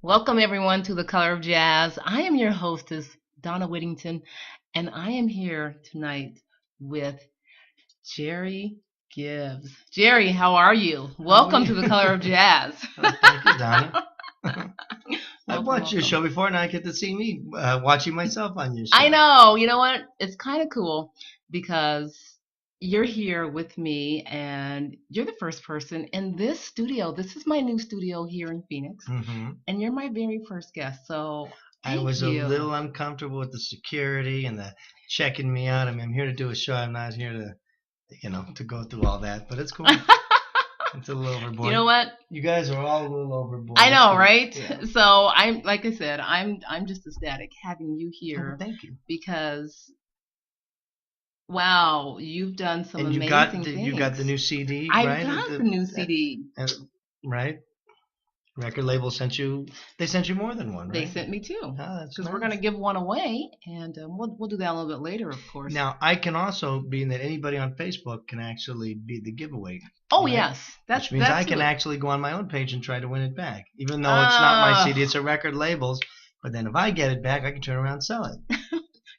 Welcome everyone to the Color of Jazz. I am your hostess, Donna Whittington, and I am here tonight with Jerry Gibbs. Jerry, how are you? How are Welcome you? to the Color of Jazz. Oh, thank you, Donna. I've Welcome, watched your welcome. show before, and I get to see me watching myself on your I show. know. You know what? It's kind of cool because you're here with me and you're the first person in this studio. This is my new studio here in Phoenix, and you're my very first guest. So I thank was a you. little uncomfortable with the security and the checking me out. I mean, I'm here to do a show. I'm not here to go through all that, but it's cool. It's a little You overboard. know what? You guys are all a little overboard. I It's know, good. right? Yeah. So I'm like I said, I'm just ecstatic having you Oh, well, here thank you. because wow, you've done some And amazing you got the things. new CD, I've right? got the new CD. Right? Record label sent you. They sent you more than one, They right? sent me two Oh, that's because we're going to nice. give one away, and we'll do that a little bit later, of course. Now, I can also, being that anybody on Facebook can actually be the giveaway, Oh right? yes, Which that's means that I can too. actually go on my own page and try to win it back. Even though it's not my Uh, CD, it's a record label's. But then if I get it back, I can turn around and sell it.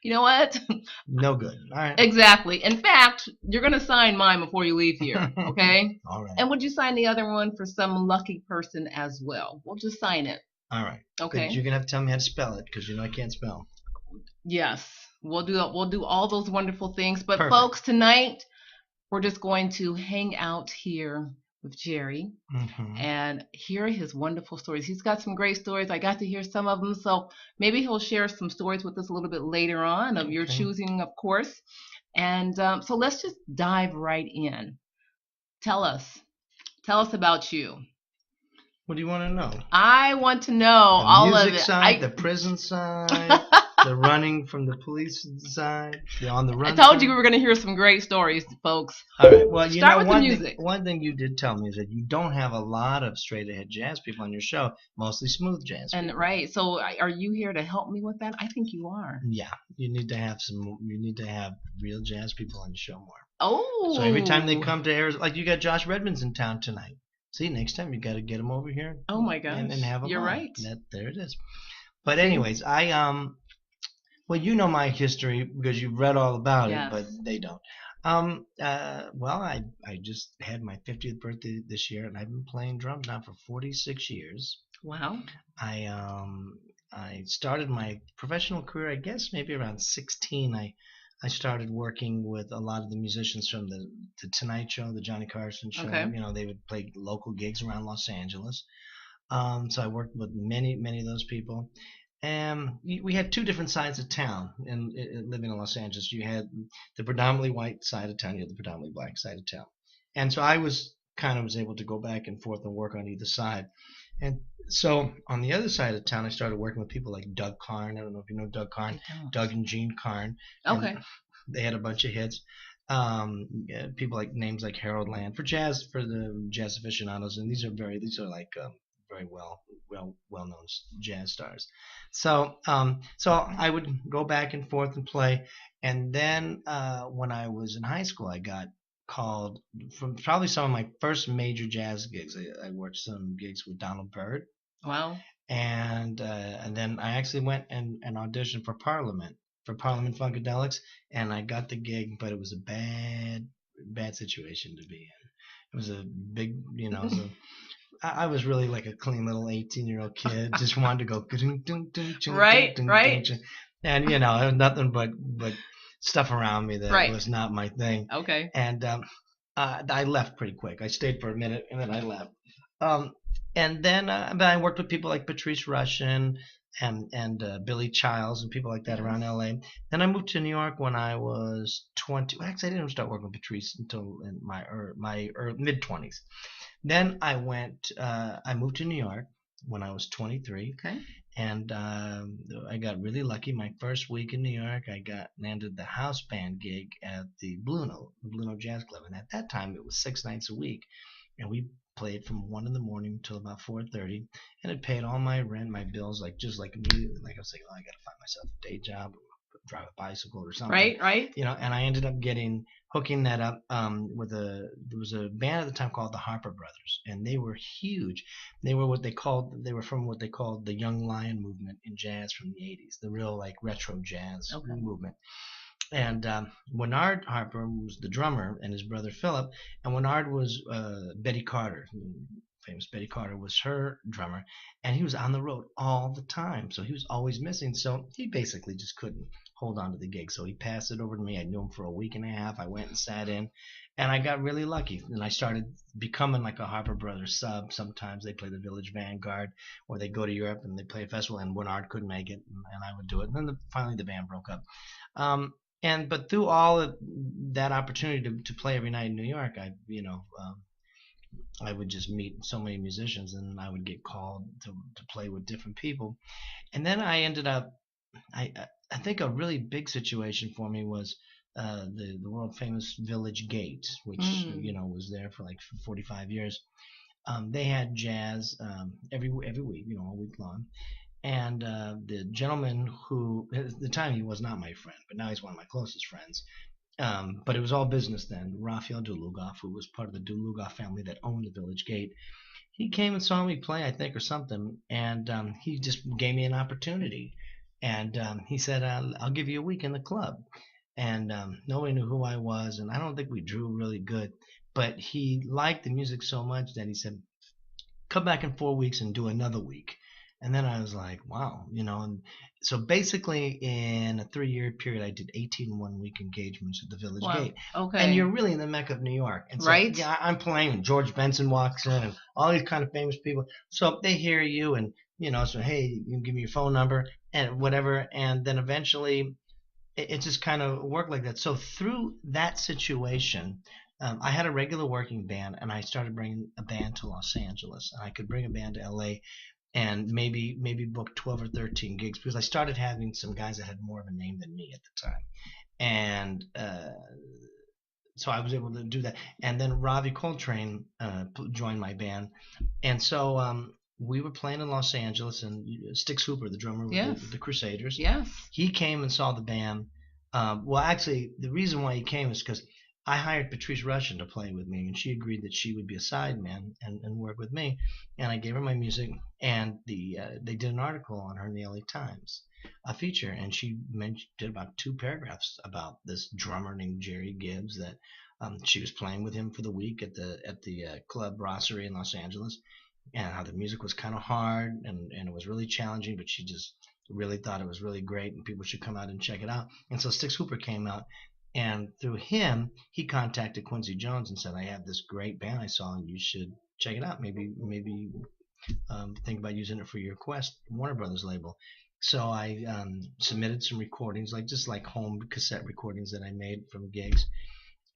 you know what? No good. All right. Exactly. In fact, you're going to sign mine before you leave here, okay? All right. And would you sign the other one for some lucky person as well? We'll just sign it, All right. But okay? you're going to have to tell me how to spell it because you know I can't spell. Yes. We'll do all those wonderful things. But Perfect. folks, tonight we're just going to hang out here with Jerry Mm-hmm. and hear his wonderful stories. He's got some great stories. I got to hear some of them, so maybe he'll share some stories with us a little bit later on of your Okay. choosing, of course. And so let's just dive right in. Tell us. Tell us about you. What do you want to know? I want to know The all of music it. side, the prison side, the running from the police side, the on the I run told you side. we were going to hear some great stories, folks. All right. Well, Start with the music. one thing you did tell me is that you don't have a lot of straight ahead jazz people on your show, mostly smooth jazz And people. right, so are you here to help me with that? I think you are. Yeah, you need to have some. You need to have real jazz people on your show more. So every time they Oh, come to Arizona, like you got Josh Redmond's in town tonight. See, next time you got to get him over here oh my and gosh, have him you're on. right. That there it is. But See? anyways, well, you know my history because you've read all about it, Yes. but they don't. Well, I just had my 50th birthday this year, and I've been playing drums now for 46 years. Wow. I um, I started my professional career, I guess, maybe around 16. I started working with a lot of the musicians from the Tonight Show, the Johnny Carson show. Okay. You know, they would play local gigs around Los Angeles. So I worked with many of those people. And we had two different sides of town living in Los Angeles. You had the predominantly white side of town, you had the predominantly black side of town. And so I was able to go back and forth and work on either side. And so on the other side of town, I started working with people like Doug Karn. I don't know if you know Doug Karn, I don't. Doug and Gene Karn, and Okay. they had a bunch of hits. People like names like Harold Land for the jazz aficionados, and these are like very well known jazz stars. So I would go back and forth and play, and then when I was in high school, I got called from probably some of my first major jazz gigs. I worked some gigs with Donald Byrd, Wow. and then I actually went and auditioned for Parliament Funkadelics, and I got the gig, but it was a bad situation to be in. It was a big, so I was really like a clean little 18-year-old kid, just wanted to go, Right, right, and it was nothing but stuff around me that right. was not my thing, Okay. and I left pretty quick. I stayed for a minute and then I left. Um, and then but I worked with people like Patrice Rushen and Billy Childs and people like that around Yes. L.A. Then I moved to New York when I was 20. Well, actually, I didn't start working with Patrice until in my mid 20s. Then I moved to New York when I was 23, Okay. and I got really lucky. My first week in New York, I got landed the house band gig at the Blue Note Jazz Club, and at that time it was 6 nights a week, and we played from 1 in the morning till about 4:30, and it paid all my rent, my bills, like just like immediately. Like I was like, oh, I got to find myself a day job, drive a bicycle or something. Right. And I ended up hooking that up there was a band at the time called the Harper Brothers, and they were huge. They were from what they called the Young Lion movement in jazz from the 80s, the real like retro jazz movement. And Winard Harper was the drummer, and his brother Philip. And Winard was Betty Carter, famous Betty Carter was her drummer, and he was on the road all the time, so he was always missing. So he basically just couldn't hold on to the gig. So he passed it over to me. I knew him for a week and a half. I went and sat in, and I got really lucky. And I started becoming like a Harper Brothers sub. Sometimes they play the Village Vanguard, or they go to Europe and they play a festival, and Winard couldn't make it, and I would do it. And then finally the band broke up. But through all of that opportunity to play every night in New York, I would just meet so many musicians, and I would get called to play with different people. And then I ended up, I think a really big situation for me was the world famous Village Gate, which was there for like 45 years. They had jazz every week, all week long. And the gentleman who, at the time he was not my friend, but now he's one of my closest friends. But it was all business then. Raphael Dulugoff, who was part of the Dulugoff family that owned the Village Gate, he came and saw me play, I think, or something, and he just gave me an opportunity. And he said, I'll give you a week in the club. And nobody knew who I was, and I don't think we drew really good. But he liked the music so much that he said, come back in 4 weeks and do another week. And then I was like, wow, and so basically in a 3-year period, I did 18 one-week engagements at the Village Gate. Okay. And you're really in the Mecca of New York. And so, right. Yeah, I'm playing, and George Benson walks in, and all these kind of famous people. So they hear you, and, so, hey, you can give me your phone number, and whatever. And then eventually it just kind of worked like that. So through that situation, I had a regular working band, and I started bringing a band to Los Angeles. And I could bring a band to L.A., and maybe book 12 or 13 gigs, because I started having some guys that had more of a name than me at the time. And so I was able to do that. And then Ravi Coltrane joined my band. And so we were playing in Los Angeles, and Styx Hooper, the drummer with the Crusaders, he came and saw the band. Well, actually, the reason why he came is because I hired Patrice Rushen to play with me, and she agreed that she would be a sideman and work with me. And I gave her my music, and they did an article on her in the LA Times, a feature, and she did about 2 paragraphs about this drummer named Jerry Gibbs that she was playing with him for the week at the Club Brasserie in Los Angeles, and how the music was kind of hard and it was really challenging, but she just really thought it was really great and people should come out and check it out. And so Styx Hooper came out. And through him, he contacted Quincy Jones and said, I have this great band I saw, and you should check it out. Maybe think about using it for your Quest Warner Brothers label. So I submitted some recordings, just like home cassette recordings that I made from gigs,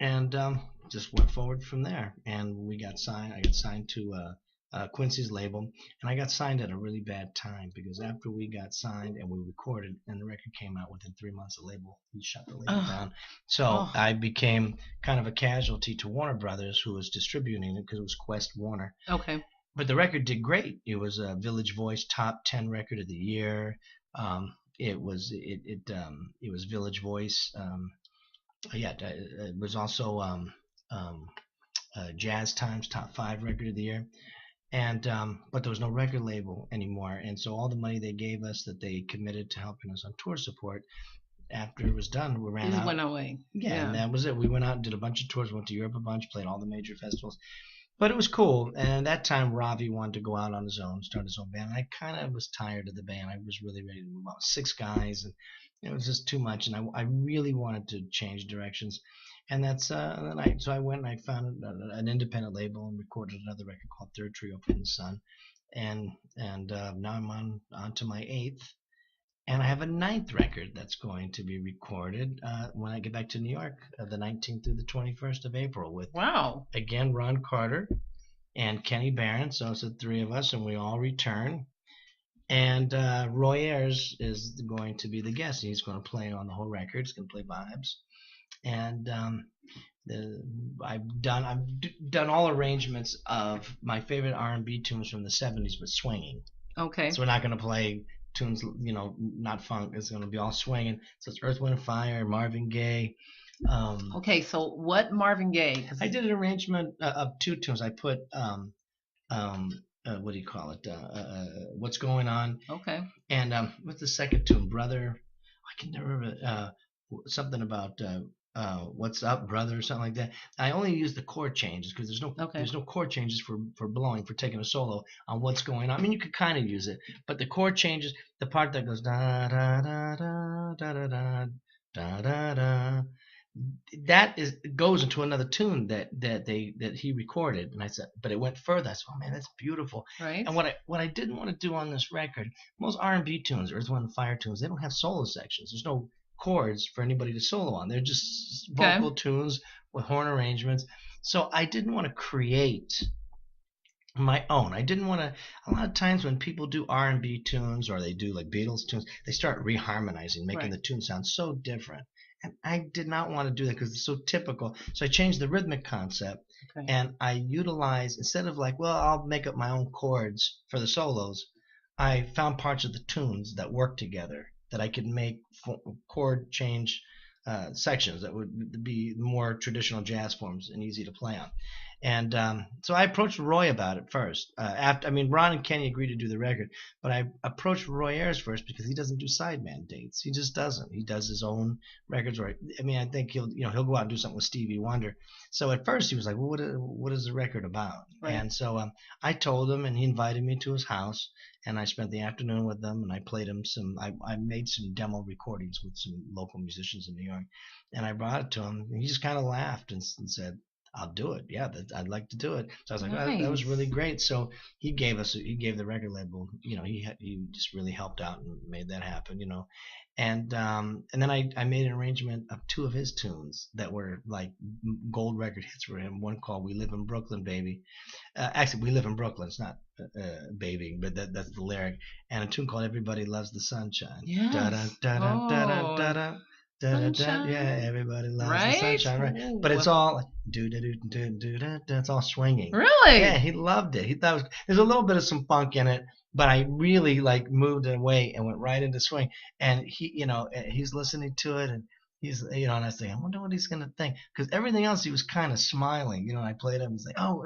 and just went forward from there. And we got signed. I got signed to Quincy's label, and I got signed at a really bad time, because after we got signed and we recorded and the record came out, within 3 months he shut the label down. So I became kind of a casualty to Warner Brothers, who was distributing it, because it was Quest Warner. Okay. But the record did great. It was a Village Voice top 10 record of the year. It was Village Voice. It was also Jazz Times top 5 record of the year. And but there was no record label anymore, and so all the money they gave us that they committed to helping us on tour support, after it was done, we ran out. Went away. Yeah, and that was it. We went out and did a bunch of tours, went to Europe a bunch, played all the major festivals. But it was cool. And at that time, Ravi wanted to go out on his own, start his own band. And I kind of was tired of the band. I was really ready to move on. 6 guys, and it was just too much. And I really wanted to change directions. And that's so I went and I found an independent label and recorded another record called Third Trio from the Sun, and now I'm on to my 8th, and I have a 9th record that's going to be recorded when I get back to New York, the 19th through the 21st of April, with again Ron Carter and Kenny Barron. So it's the 3 of us, and we all return. And Roy Ayers is going to be the guest. He's going to play on the whole record. He's going to play vibes. And I've done all arrangements of my favorite R&B tunes from the 70s, but swinging. Okay. So we're not going to play tunes, not funk. It's going to be all swinging. So it's Earth, Wind, and Fire, Marvin Gaye. Okay, so what Marvin Gaye? I did an arrangement of 2 tunes. I put what do you call it? What's Going On? Okay. And what's the second tune? Brother, I can never remember. Something about What's Up, Brother, or something like that. I only use the chord changes because there's no chord changes for blowing, for taking a solo on What's Going On. I mean, you could kind of use it, but the chord changes, the part that goes da da da da da da da da da da, that goes into another tune that he recorded. And I said, but it went further. I said, oh man, that's beautiful. Right. And what I didn't want to do on this record, most R&B tunes, Earth, Wind, and Fire tunes, they don't have solo sections. There's no chords for anybody to solo on. They're just vocal tunes with horn arrangements. So I didn't want to create my own. I didn't want to. A lot of times when people do R&B tunes or they do like Beatles tunes, they start reharmonizing, making the tune sound so different. And I did not want to do that because it's so typical. So I changed the rhythmic concept, and I utilized, instead of like, well, I'll make up my own chords for the solos, I found parts of the tunes that work together that I could make chord change sections that would be more traditional jazz forms and easy to play on. And so I approached Roy about it first. Ron and Kenny agreed to do the record, but I approached Roy Ayers first because he doesn't do sideman dates. He just doesn't. He does his own records. I think he'll go out and do something with Stevie Wonder. So at first he was like, well, what is the record about? Right. And so I told him, and he invited me to his house, and I spent the afternoon with them, and I played him I made some demo recordings with some local musicians in New York, and I brought it to him, and he just kind of laughed and said, I'll do it. Yeah, I'd like to do it. So I was like, oh, that was really great. So he gave the record label, he just really helped out and made that happen, And then I made an arrangement of 2 of his tunes that were like gold record hits for him. One called "We Live in Brooklyn, Baby." Actually, "We Live in Brooklyn." It's not "baby," but that's the lyric. And a tune called "Everybody Loves the Sunshine." Yes. Da da da da da da da. Yeah, everybody loves the sunshine, right? But it's all like do do do do do do. It's all swinging. Really? Yeah, he loved it. He thought there's a little bit of some funk in it, but I really like moved it away and went right into swing. And he's listening to it, and he's and I was thinking, I wonder what he's gonna think, because everything else he was kind of smiling. I played him. He's like, oh,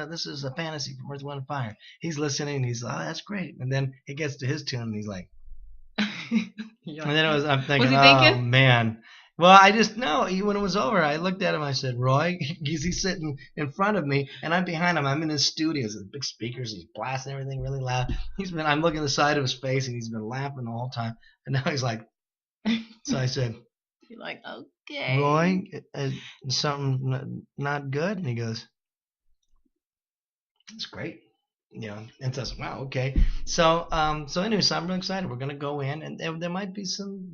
this is a fantasy from Earth, Wind, and Fire. He's listening. He's like, oh, that's great. And then he gets to his tune, and he's like. And then I'm thinking, oh man. Well, I just know when it was over, I looked at him. I said, Roy, he's sitting in front of me, and I'm behind him. I'm in his studios, with big speakers. He's blasting everything really loud. I'm looking at the side of his face, and he's been laughing the whole time. And now he's like, so I said, you're like, okay, Roy, something not good? And he goes, it's great. And says, wow, okay. So anyway, so I'm really excited. We're gonna go in, and there might be some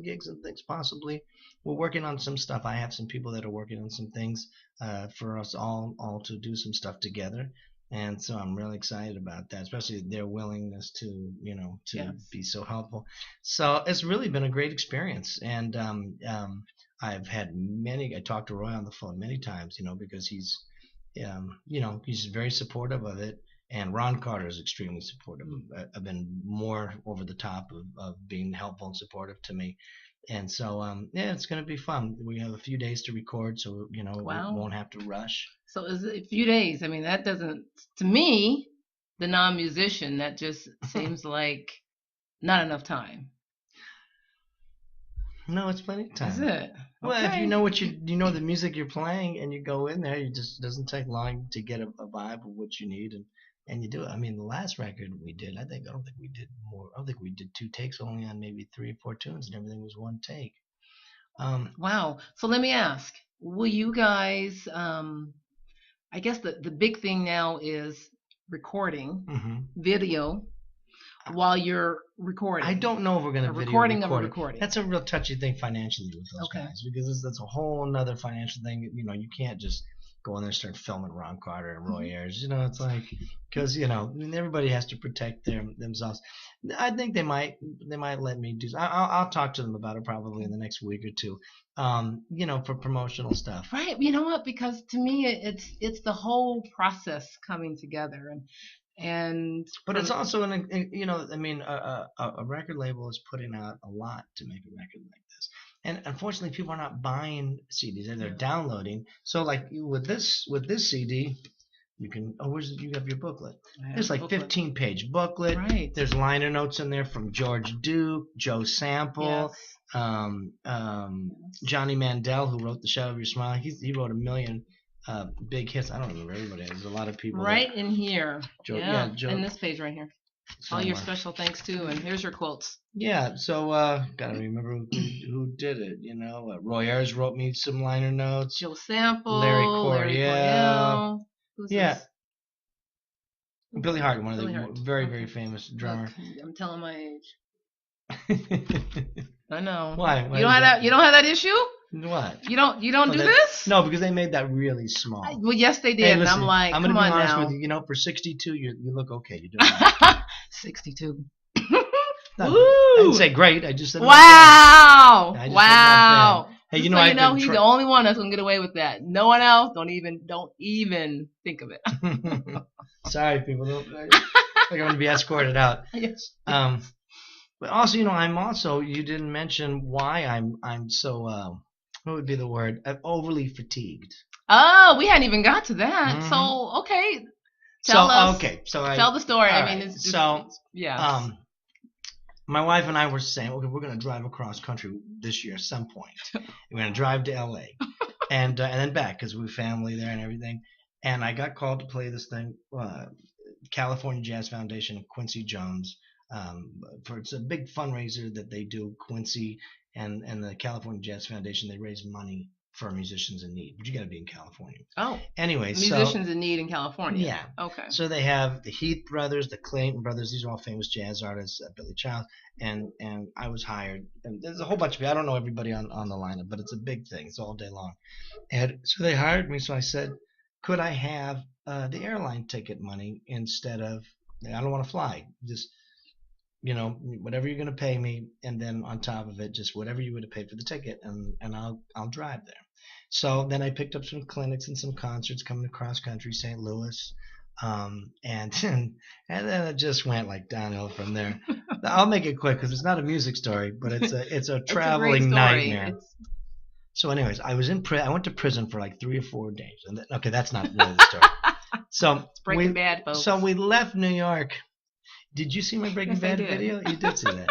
gigs and things possibly. We're working on some stuff. I have some people that are working on some things for us all to do some stuff together, and so I'm really excited about that, especially their willingness to be so helpful. So it's really been a great experience, and I've had I talked to Roy on the phone many times, because he's very supportive of it. And Ron Carter is extremely supportive. I've been more over the top of being helpful and supportive to me. And so, it's going to be fun. We have a few days to record, so, we won't have to rush. So is it a few days? I mean, that doesn't, to me, the non-musician, that just seems like not enough time. No, it's plenty of time. Is it? Well, if you know the music you're playing, and you go in there, it doesn't take long to get a vibe of what you need, and you do it. I mean, the last record we did, I don't think we did more. I don't think we did 2 takes, only on maybe 3 or 4 tunes, and everything was 1 take. Wow. So let me ask, will you guys, I guess the big thing now is recording, video, while you're recording. I don't know if we're going to video recording of a recording. That's a real touchy thing financially with those guys, because that's a whole another financial thing. You can't just go in there and start filming Ron Carter and Roy Ayers. It's like, because everybody has to protect themselves. I think they might let me do. I'll talk to them about it probably in the next week or 2. For promotional stuff. Right. You know what? Because to me, it's the whole process coming together, But it's also a record label is putting out a lot to make a record like this, and unfortunately, people are not buying CDs; they're downloading. So, like with this CD, you can. Oh, you have your booklet? There's like 15-page booklet. Right. There's liner notes in there from George Duke, Joe Sample, Johnny Mandel, who wrote The Shadow of Your Smile. He wrote a million big hits. I don't remember everybody. There's a lot of people. Right in here. In this page right here. All your special thanks too, and here's your quotes. Yeah, so gotta remember who did it. Roy Ayers wrote me some liner notes. Joe Sample, Larry Coryell. Who's this? Billy Hart, one of the very famous drummer. Look, I'm telling my age. I know. Why? You don't have that? You don't have that issue? What? You don't do this? No, because they made that really small. Well, yes, they did. Hey, listen, and I'm like, I'm gonna be honest with you. For 62, you look okay. You're doing right. 62. I didn't say great. I just said wow. Wow. Hey, he's the only one that's gonna get away with that. No one else. Don't even think of it. Sorry, people. I'm gonna be escorted out. Yes. But also, you didn't mention why I'm so what would be the word? I'm overly fatigued. Oh, we hadn't even got to that. Mm-hmm. So okay. Tell us. Okay. So tell the story. I mean, it's my wife and I were saying, okay, we're going to drive across country this year at some point. We're going to drive to LA and then back because we have family there and everything. And I got called to play this thing, California Jazz Foundation and Quincy Jones. It's a big fundraiser that they do. Quincy and the California Jazz Foundation, they raise money for musicians in need, but you got to be in California. Oh, anyway, musicians in need in California. Yeah. Okay. So they have the Heath brothers, the Clayton brothers. These are all famous jazz artists. Billy Childs, and I was hired. And there's a whole bunch of people. I don't know everybody on the lineup, but it's a big thing. It's all day long. And so they hired me. So I said, could I have the airline ticket money instead of? I don't want to fly. Just whatever you're going to pay me, and then on top of it, just whatever you would have paid for the ticket, and I'll drive there. So then I picked up some clinics and some concerts coming across country, St. Louis, and then it just went like downhill from there. I'll make it quick because it's not a music story, but it's a traveling nightmare. So, anyways, I was in I went to prison for like 3 or 4 days, and okay, that's not really the story. So it's Breaking Bad, folks. So we left New York. Did you see my Breaking Bad video? You did see that.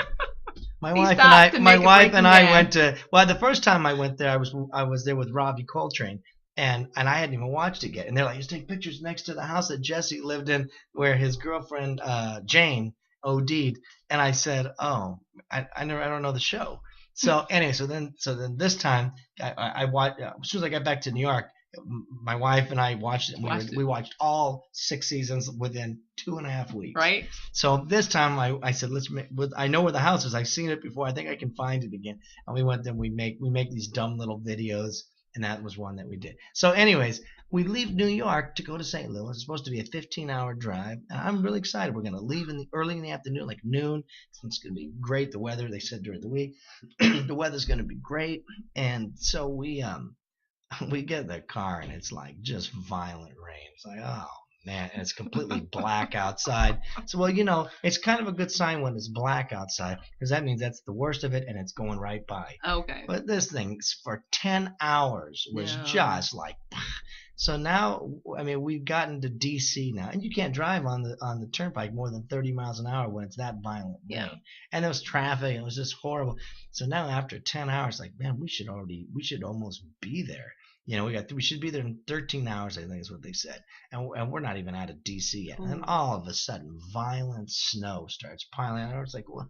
My wife and I went to. Well, the first time I went there, I was there with Robbie Coltrane, and I hadn't even watched it yet. And they're like, "Just take pictures next to the house that Jesse lived in, where his girlfriend Jane OD'd." And I said, "Oh, I don't know the show." So anyway, so then this time I watched. As soon as I got back to New York, my wife and I watched it. We watched all 6 seasons within 2.5 weeks. Right. So this time I said, I know where the house is. I've seen it before. I think I can find it again. And we went there. We make these dumb little videos, and that was one that we did. So anyways, we leave New York to go to St. Louis. It's supposed to be a 15-hour drive. And I'm really excited. We're going to leave early in the afternoon, like noon. It's going to be great. The weather, they said during the week, the weather's going to be great. And so we get in the car, and it's like just violent rain. It's like, oh man, and it's completely black outside. So, well, it's kind of a good sign when it's black outside, because that means that's the worst of it, and it's going right by. Okay. But this thing for 10 hours was just like. So now, I mean, we've gotten to D.C. now, and you can't drive on the turnpike more than 30 miles an hour when it's that violent rain. And there was traffic, and it was just horrible. So now after 10 hours, like, man, we should almost be there. We should be there in 13 hours, I think is what they said. And we're not even out of D.C. yet. And then all of a sudden, violent snow starts piling out. It's like, well,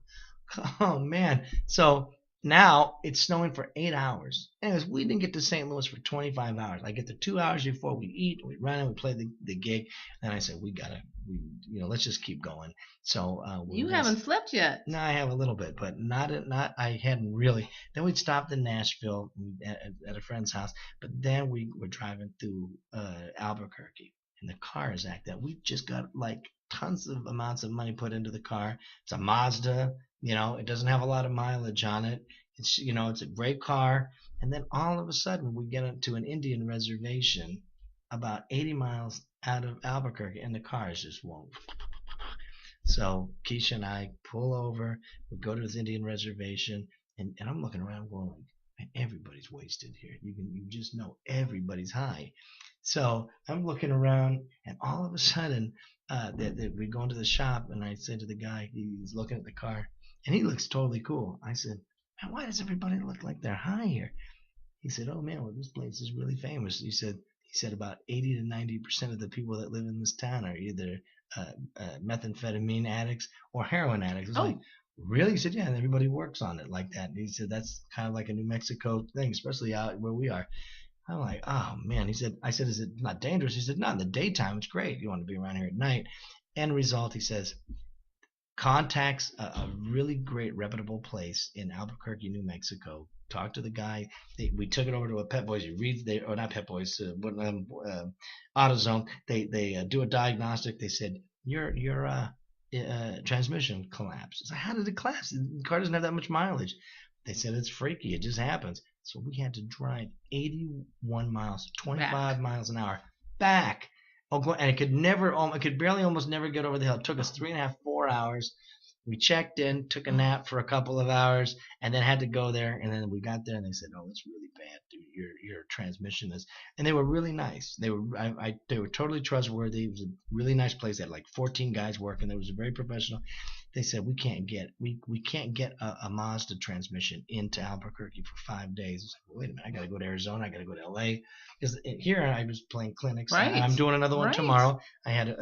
oh, man. So now it's snowing for 8 hours. Anyways, we didn't get to St. Louis for 25 hours. I get there 2 hours before we eat, we run and we play the gig. And I said, let's just keep going. So you haven't slept yet. No, I have a little bit, but not. I hadn't really. Then we stopped in Nashville at a friend's house, but then we were driving through Albuquerque, and the car is like that. We just got like tons of amounts of money put into the car. It's a Mazda. It doesn't have a lot of mileage on it. It's it's a great car. And then all of a sudden we get into an Indian reservation about 80 miles out of Albuquerque, and the cars just won't. So Keisha and I pull over. We go to this Indian reservation, and I'm looking around, going like, man, everybody's wasted here. You just know everybody's high. So I'm looking around, and all of a sudden, we go into the shop, and I said to the guy, he's looking at the car, and he looks totally cool. I said, man, why does everybody look like they're high here? He said, "Oh man, well this place is really famous." He said about 80 to 90% of the people that live in this town are either methamphetamine addicts or heroin addicts. I was like, really? He said, yeah, and everybody works on it like that. And he said that's kind of like a New Mexico thing, especially out where we are. I'm like, oh man. I said, is it not dangerous? He said, not in the daytime. It's great. You want to be around here at night. End result, he says, contacts a really great reputable place in Albuquerque, New Mexico. Talked to the guy. We took it over to a Pet Boys. Or not Pet Boys, AutoZone. They do a diagnostic. They said your transmission collapsed. I said, how did it collapse? The car doesn't have that much mileage. They said it's freaky. It just happens. So we had to drive 81 miles, 25 miles an hour back. And it could barely almost never get over the hill. It took us 3.5, 4 hours. We checked in, took a nap for a couple of hours, and then had to go there. And then we got there, and they said, "Oh, it's really bad, dude. Your transmission is." And they were really nice. They were totally trustworthy. It was a really nice place. They had like 14 guys working. It was very professional. They said we can't get a Mazda transmission into Albuquerque for 5 days. I was like, well, wait a minute, I got to go to Arizona. I got to go to LA. Because here I was playing clinics. Right. I'm doing another one tomorrow. I had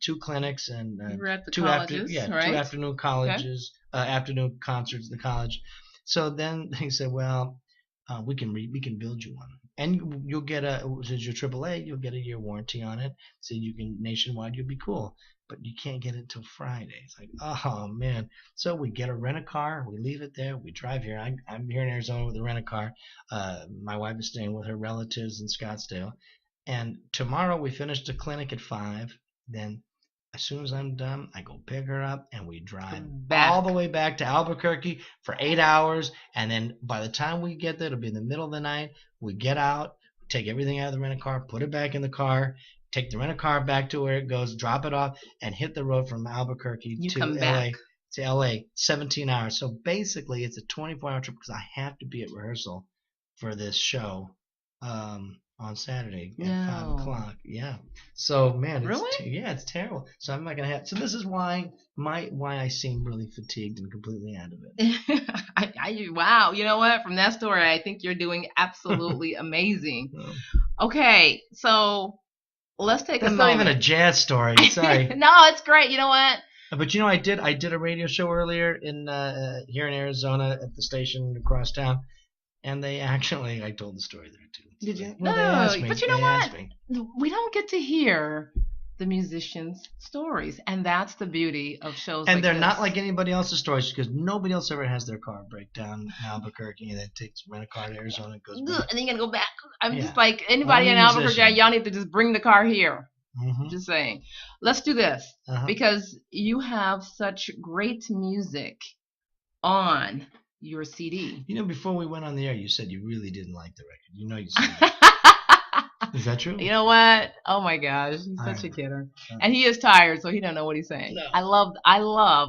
2 clinics and you were at the 2 colleges, 2 afternoon colleges, afternoon concerts at the college. So then they said, well, we can build you one, and you'll get since you're AAA, you'll get a year warranty on it. So you can nationwide, you'll be cool. But you can't get it till Friday. It's like, oh man. So we get a rent-a-car, we leave it there, we drive here. I'm here in Arizona with a rent-a-car. My wife is staying with her relatives in Scottsdale. And tomorrow we finish the clinic at 5. Then as soon as I'm done, I go pick her up and we drive all the way back to Albuquerque for 8 hours. And then by the time we get there, it'll be in the middle of the night. We get out, take everything out of the rent-a-car, put it back in the car, take the rent-a-car back to where it goes, drop it off, and hit the road from Albuquerque to LA, 17 hours. So basically, it's a 24-hour trip because I have to be at rehearsal for this show on Saturday at 5 o'clock. Yeah. So man, it's terrible. So I'm not gonna have. So this is why I seem really fatigued and completely out of it. Wow. You know what? From that story, I think you're doing absolutely amazing. Okay, so. Let's take That's a moment. That's not even a jazz story. Sorry. No, it's great. You know what? But you know, I did a radio show earlier in here in Arizona at the station across town, and I told the story there too. Did you? Well, no, they asked me. But you know what? We don't get to hear the musicians' stories, and that's the beauty of shows. And like they're this. not like anybody else's stories because nobody else ever has their car break down in Albuquerque and then rent a car to Arizona and goes back. And then you gotta go back. I'm just like anybody in Albuquerque, y'all need to just bring the car here. Mm-hmm. Just saying. Let's do this because you have such great music on your CD. You know, before we went on the air, you said you really didn't like the record. You know, you said that. Is that true? You know what? Oh my gosh, he's such a kidder, and he is tired, so he don't know what he's saying. No. I love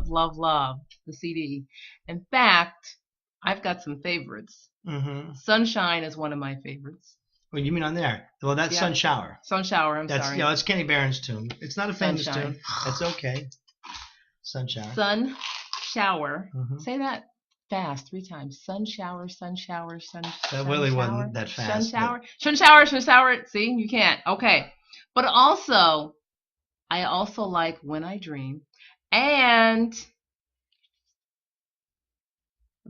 the CD. In fact, I've got some favorites. Mm-hmm. Sunshine is one of my favorites. Well, you mean on there? Well, that's Sun Shower. Sun Shower. I'm sorry. Yeah, it's Kenny Barron's tune. It's not a famous tune. That's okay. Sun Shower. Sun Shower. Mm-hmm. Say that fast 3 times. Sun shower, sun shower, sun. That really wasn't that fast. Sun shower. See, you can't. Okay, but also, I also like When I Dream, and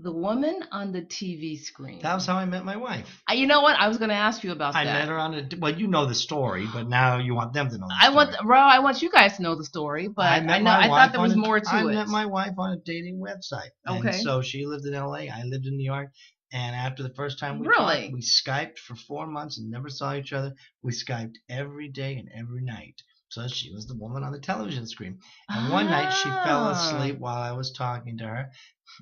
The Woman on the TV Screen. That was how I met my wife. You know what? I was going to ask you about that. I met her on well, you know the story, but now you want them to know the story. I want you guys to know the story, but I thought there was more to it. I met my wife on a dating website. Okay. And so she lived in LA, I lived in New York, and after the first time we talked, we Skyped for 4 months and never saw each other. We Skyped every day and every night. So she was the woman on the television screen. And one night she fell asleep while I was talking to her.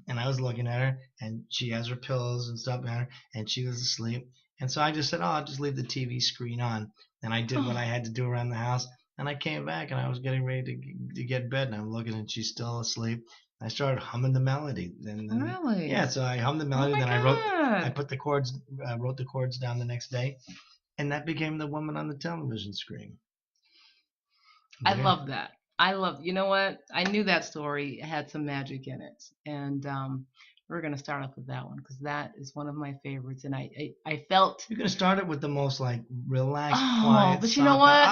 And I was looking at her, and she has her pillows and stuff on her, and she was asleep. And so I just said, I'll just leave the TV screen on. And I did what I had to do around the house. And I came back and I was getting ready to get in bed, and I'm looking and she's still asleep. I started humming the melody. And then, Really? yeah, so I hummed the melody. Oh my Then I God. put the chords, wrote the chords down the next day, and that became the woman on the television screen. I love that. You know what? I knew that story had some magic in it. And we're going to start off with that one because that is one of my favorites. And I felt. You're going to start it with the most like relaxed, Oh, quiet but you know what?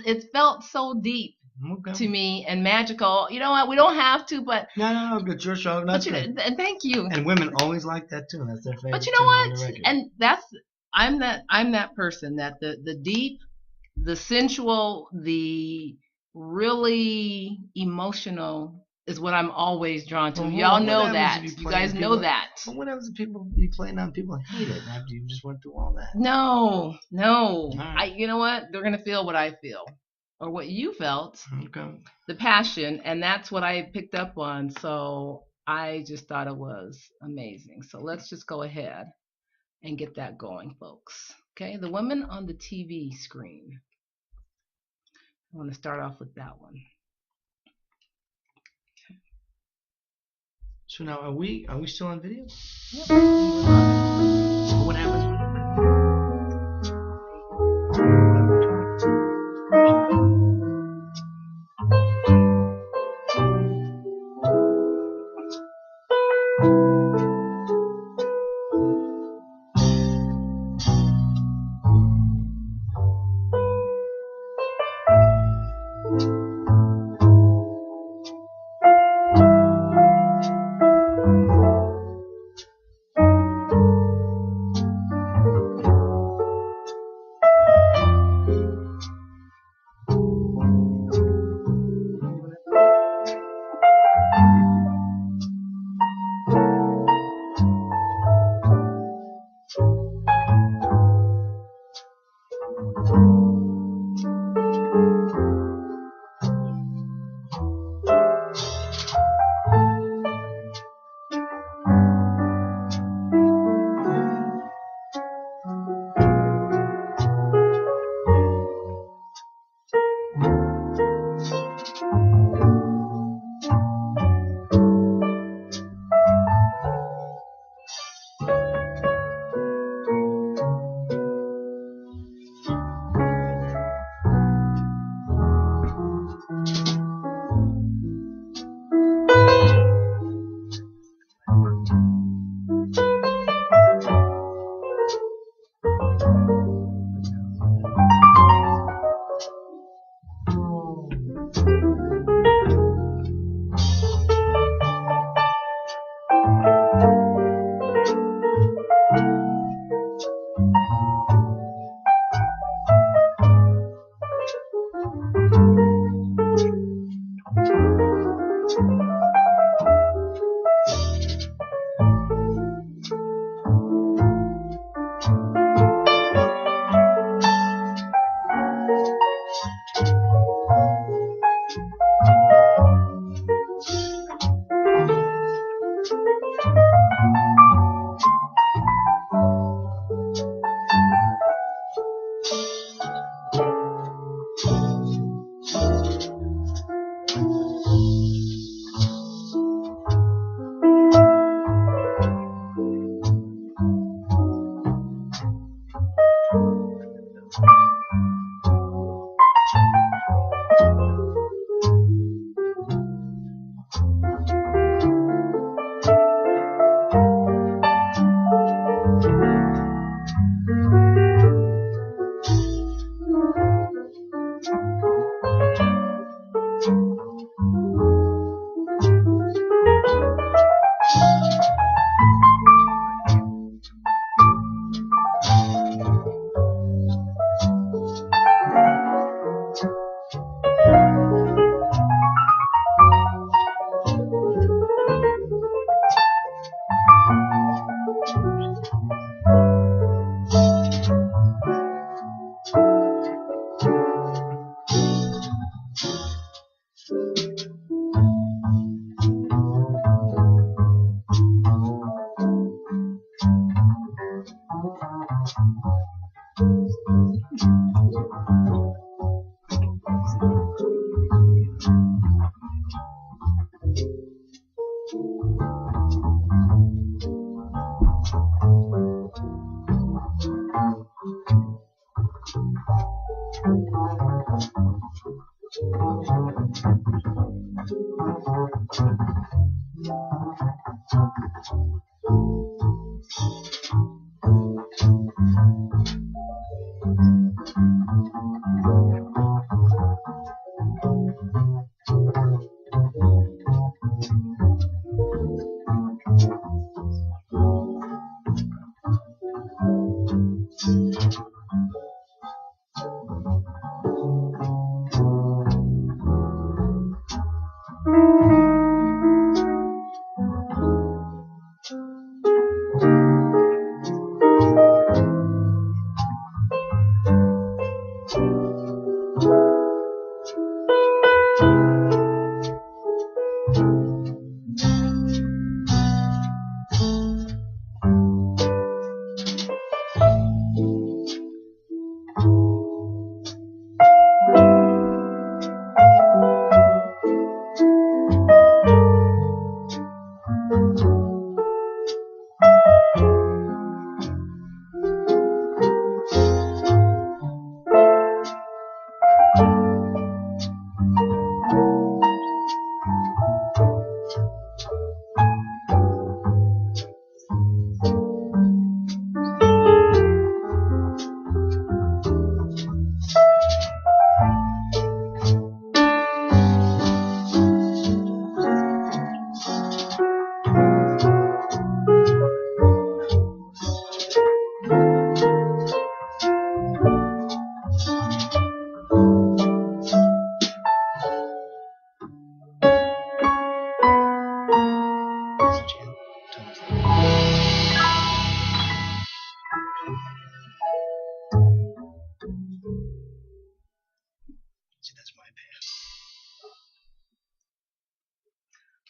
It felt so deep to me and magical. You know what? We don't have to, but. No, good. Your show. That's good. And thank you. And women always like that too. That's their favorite. But you know what? And I'm that person that the deep, the sensual, the really emotional is what I'm always drawn to. Y'all know that. You guys know that. But what happens if people be playing on people hate it after you just went through all that? No. Right. You know what? They're gonna feel what I feel. Or what you felt. Okay. The passion, and that's what I picked up on. So I just thought it was amazing. So let's just go ahead and get that going, folks. Okay, the women on the TV screen. I want to start off with that one. So now, are we still on video? Yep. What happens?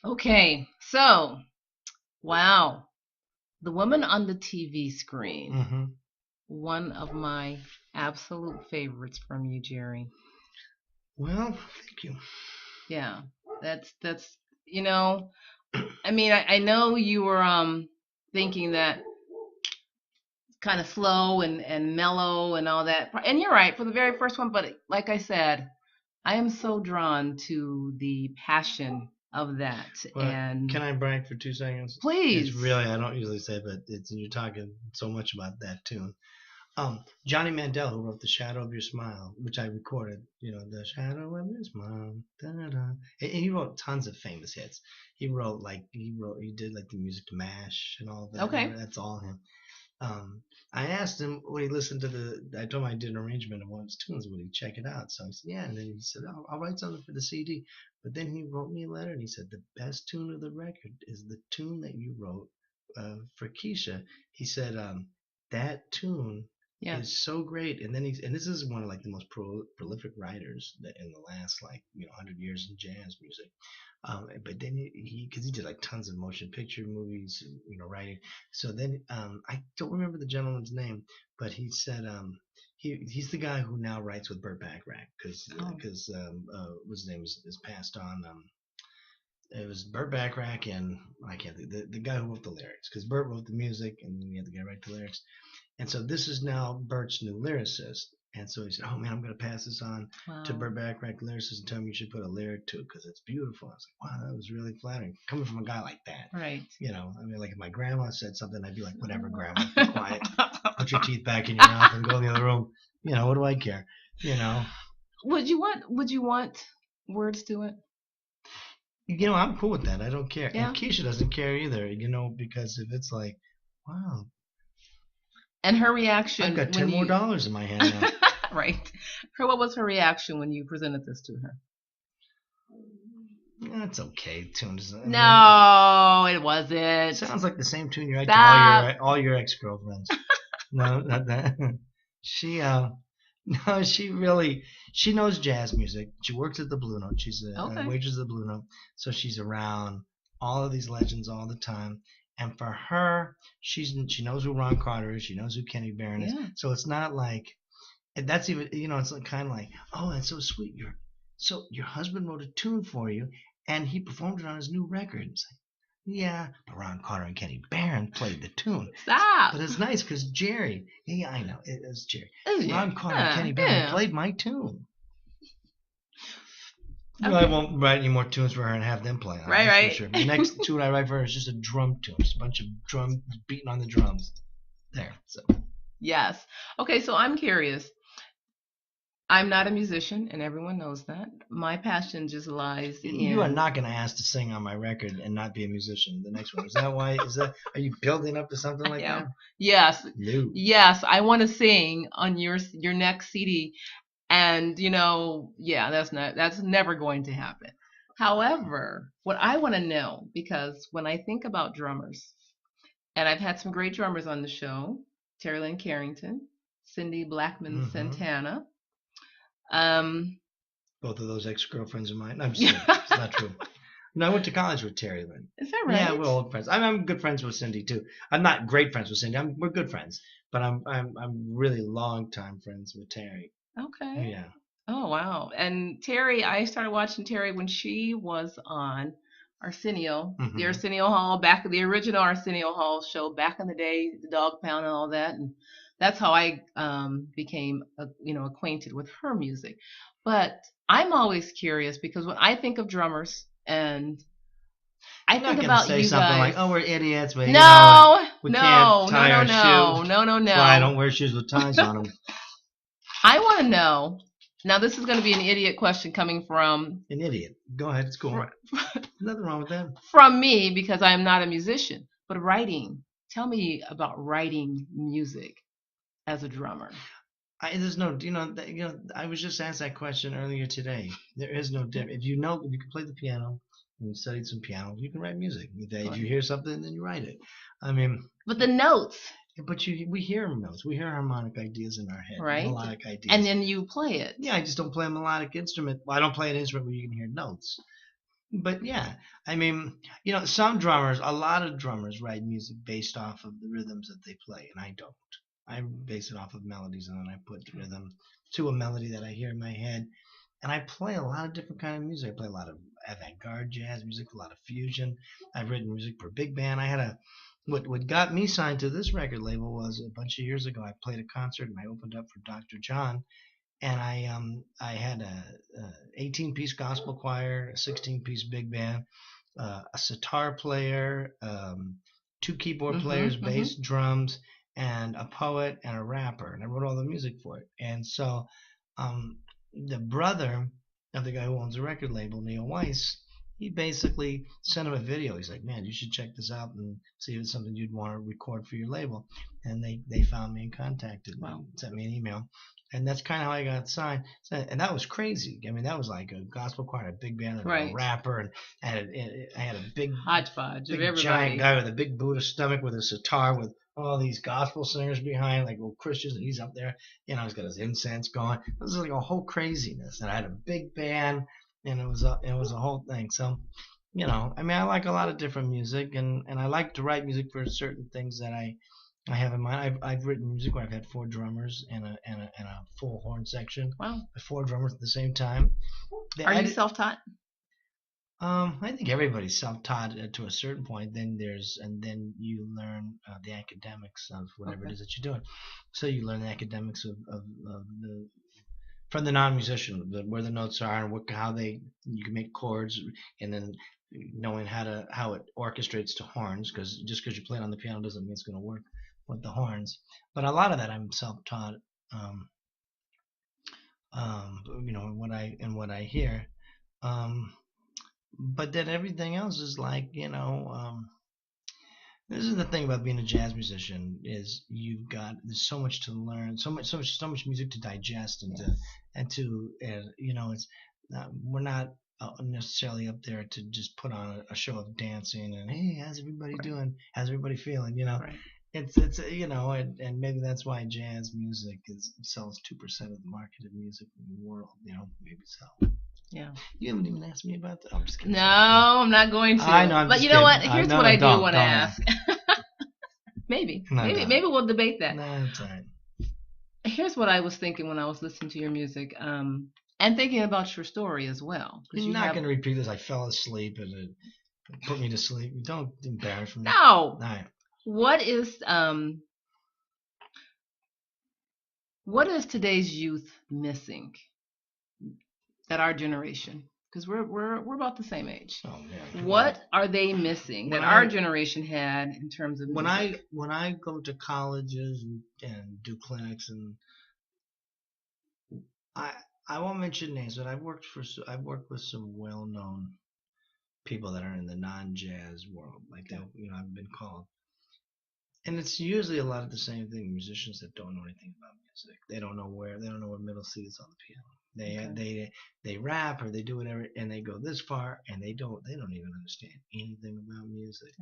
Okay, so wow, the woman on the TV screen. Mm-hmm. One of my absolute favorites from you, Jerry. Well, thank you. Yeah, that's you know, I mean, I know you were thinking that kind of slow and mellow and all that, and you're right for the very first one. But like I said, I am so drawn to the passion of that. Well, and can I brag for 2 seconds? Please. It's really, I don't usually say, but you're talking so much about that tune. Johnny Mandel, who wrote "The Shadow of Your Smile," which I recorded, "The Shadow of Your Smile," da-da-da. And he wrote tons of famous hits. He did like the music to MASH and all that. Okay. That's all him. I asked him when he listened to I told him I did an arrangement of one of his tunes, would he check it out? So I said, yeah. And then he said, I'll write something for the CD. But then he wrote me a letter and he said, the best tune of the record is the tune that you wrote for Keisha. He said, that tune is so great. And then and this is one of like the most prolific writers that in the last 100 years in jazz music. But then because he did like tons of motion picture movies, writing. So then I don't remember the gentleman's name, but he said he's the guy who now writes with Burt Bacharach because his name is passed on. It was Burt Bacharach and I can't think the guy who wrote the lyrics because Burt wrote the music and then he had the guy write the lyrics. And so this is now Burt's new lyricist. And so he said, oh, man, I'm going to pass this on to Burt Bacharach, lyricist, and tell him you should put a lyric to it because it's beautiful. I was like, wow, that was really flattering. Coming from a guy like that. Right. I mean, like if my grandma said something, I'd be like, whatever, grandma, be quiet. Put your teeth back in your mouth and go in the other room. What do I care? Would you want words to it? I'm cool with that. I don't care. Yeah. And Keisha doesn't care either, because if it's like, wow. And her reaction. I've got $10 more in my hand now. Right. What was her reaction when you presented this to her? That's okay. Tunes. No, it wasn't. It sounds like the same tune you write to all your ex-girlfriends. No, not that. She knows jazz music. She works at the Blue Note. She's a waitress at the Blue Note. So she's around all of these legends all the time. And for her, she knows who Ron Carter is. She knows who Kenny Barron is. Yeah. So it's not like, that's even, it's kind of like, oh, that's so sweet. So your husband wrote a tune for you, and he performed it on his new record. It's like, yeah, but Ron Carter and Kenny Barron played the tune. Stop. But it's nice because Jerry, yeah, I know, it is Jerry. It's Ron Jerry. Carter and Kenny Barron played my tune. Okay. Well, I won't write any more tunes for her and have them play on it. Right. For sure. The next tune I write for her is just a drum tune, just a bunch of drum beating on the drums. There. So. Yes. Okay, so I'm curious. I'm not a musician, and everyone knows that. My passion just lies in... You are not going to ask to sing on my record and not be a musician. The next one. Is that why? Are you building up to something like that? Yes. No. Yes, I want to sing on your next CD, and that's never going to happen. However, what I want to know, because when I think about drummers, and I've had some great drummers on the show, Terry Lynn Carrington, Cindy Blackman Santana. Both of those ex-girlfriends of mine. I'm just kidding. It's not true. No, I went to college with Terry Lynn. Is that right? Yeah, we're old friends. I'm good friends with Cindy too. I'm not great friends with Cindy. We're good friends, but I'm really long time friends with Terry. Okay. Yeah. Oh wow! And Terry, I started watching Terry when she was on Arsenio, the Arsenio Hall, the original Arsenio Hall show back in the day, the Dog Pound and all that, and that's how I became acquainted with her music. But I'm always curious because when I think of drummers and I think about you guys, something like, "Oh, we're idiots." But, we can't tie our shoe. No. That's why I don't wear shoes with ties on them. I want to know. Now, this is going to be an idiot question coming from... An idiot. Go ahead. It's cool. Nothing wrong with that. From me, because I am not a musician. But writing. Tell me about writing music as a drummer. There's no... I was just asked that question earlier today. There is no difference. If you can play the piano, and you studied some piano, you can write music. If you hear something, then you write it. I mean... But the notes... But we hear notes. We hear harmonic ideas in our head. Right. Melodic ideas. And then you play it. Yeah, I just don't play a melodic instrument. Well, I don't play an instrument where you can hear notes. But yeah, I mean, a lot of drummers write music based off of the rhythms that they play, and I don't. I base it off of melodies, and then I put the rhythm to a melody that I hear in my head. And I play a lot of different kind of music. I play a lot of avant-garde jazz music, a lot of fusion. I've written music for big band. What got me signed to this record label was a bunch of years ago. I played a concert and I opened up for Dr. John, and I had a 18-piece gospel choir, a 16-piece big band, a sitar player, 2 keyboard players, bass, drums, and a poet and a rapper, and I wrote all the music for it. And so the brother of the guy who owns the record label, Neil Weiss, he basically sent him a video. He's like, "Man, you should check this out and see if it's something you'd want to record for your label." And they found me and contacted me, sent me an email. And that's kind of how I got signed. And that was crazy. I mean, that was like a gospel choir, a big band, and a rapper, and I had a big hodgepodge of everybody. Giant guy with a big Buddha stomach with a sitar with all these gospel singers behind, like old Christians, and he's up there. He's got his incense going. It was like a whole craziness. And I had a big band. And it was a whole thing. So, I mean, I like a lot of different music, and I like to write music for certain things that I have in mind. I've written music where I've had 4 drummers and a full horn section. Wow. 4 drummers at the same time. Are you self-taught? I think everybody's self-taught to a certain point. Then you learn the academics of whatever it is that you're doing. So you learn the academics of the from the non-musician, where the notes are and how you can make chords, and then knowing how it orchestrates to horns, because just because you play it on the piano doesn't mean it's going to work with the horns. But a lot of that I'm self-taught, in what I hear. But then everything else is like, this is the thing about being a jazz musician, is there's so much to learn, so much music to digest, it's we're not necessarily up there to just put on a show of dancing and, hey, how's everybody doing? How's everybody feeling? Right. It's and maybe that's why jazz music sells 2% of the market of music in the world. Maybe so. Yeah. You haven't even asked me about that. I'm just kidding. No, I'm not going to. I know. But you know what? Here's what I do want to ask. Maybe we'll debate that. No, it's all right. Here's what I was thinking when I was listening to your music. And thinking about your story as well. You're not going to repeat this. I fell asleep and it put me to sleep. Don't embarrass me. No. All right. What is today's youth missing that our generation, because we're about the same age. Oh man. What are they missing that our generation had in terms of music? When I go to colleges and do clinics, and I won't mention names, but I've worked with some well-known people that are in the non-jazz world, like that. I've been called. And it's usually a lot of the same thing. Musicians that don't know anything about music. They don't know where middle C is on the piano. They rap or they do whatever, and they go this far, and they don't even understand anything about music.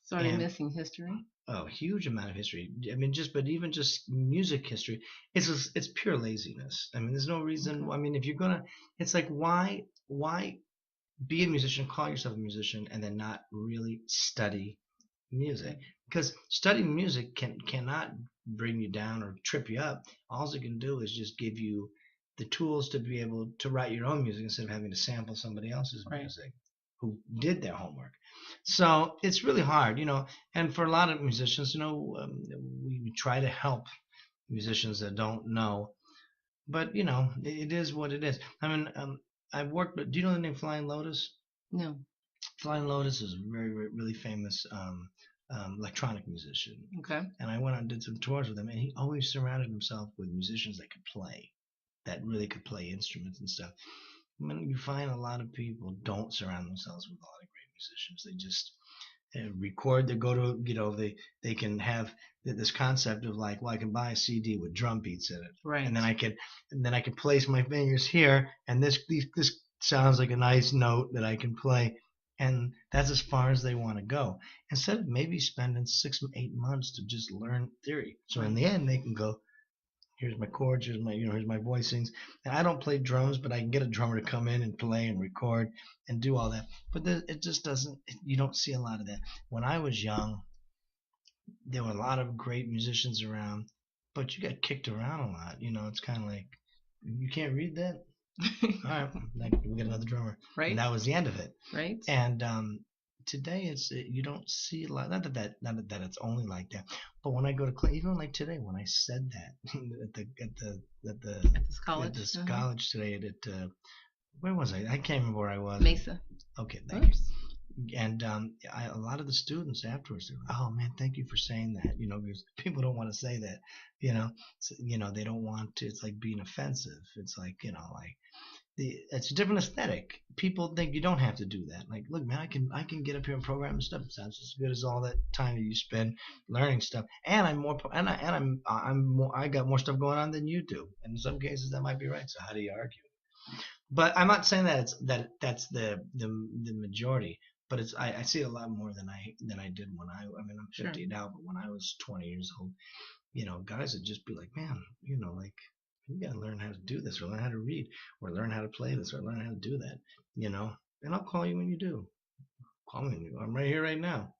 So are they missing history? Oh, huge amount of history. I mean, even just music history, it's pure laziness. I mean, there's no reason. Okay. I mean, if you're gonna, it's like why be a musician, call yourself a musician, and then not really study music? Because studying music cannot bring you down or trip you up. All it can do is just give you the tools to be able to write your own music instead of having to sample somebody else's music who did their homework. So it's really hard, and for a lot of musicians, we try to help musicians that don't know, but it is what it is. I mean, I've worked with, do you know the name Flying Lotus? No. Flying Lotus is a really famous electronic musician. Okay. And I went out and did some tours with him, and he always surrounded himself with musicians that could play, that really could play instruments and stuff. I mean, you find a lot of people don't surround themselves with a lot of great musicians. They just record. They go to, they can have this concept of like, well, I can buy a CD with drum beats in it, right? And then I can place my fingers here, and this sounds like a nice note that I can play. And that's as far as they want to go, instead of maybe spending 6 or 8 months to just learn theory. So in the end, they can go, here's my chords, here's my voicings. And I don't play drums, but I can get a drummer to come in and play and record and do all that. But it just doesn't, you don't see a lot of that. When I was young, there were a lot of great musicians around, but you got kicked around a lot. It's kind of like, you can't read that? All right, we get another drummer. Right. And that was the end of it. Right. And today you don't see a lot. Not that it's only like that. But when I go to even like today, when I said that at this college today at where was I? I can't remember where I was. Mesa. Okay, thanks. And a lot of the students afterwards, they're like, "Oh man, thank you for saying that." Because people don't want to say that. They don't want to. It's like being offensive. It's like it's a different aesthetic. People think you don't have to do that. Like, look, man, I can get up here and program and stuff. It sounds as good as all that time that you spend learning stuff. And I got more stuff going on than you do. And in some cases, that might be right. So how do you argue? But I'm not saying that's the majority. But I see it a lot more than I did when I mean, I'm 50 now, but when I was 20 years old, guys would just be like, man, like, you gotta learn how to do this, or learn how to read, or learn how to play this, or learn how to do that, and I'll call you when you do. Call me. I'm right here right now,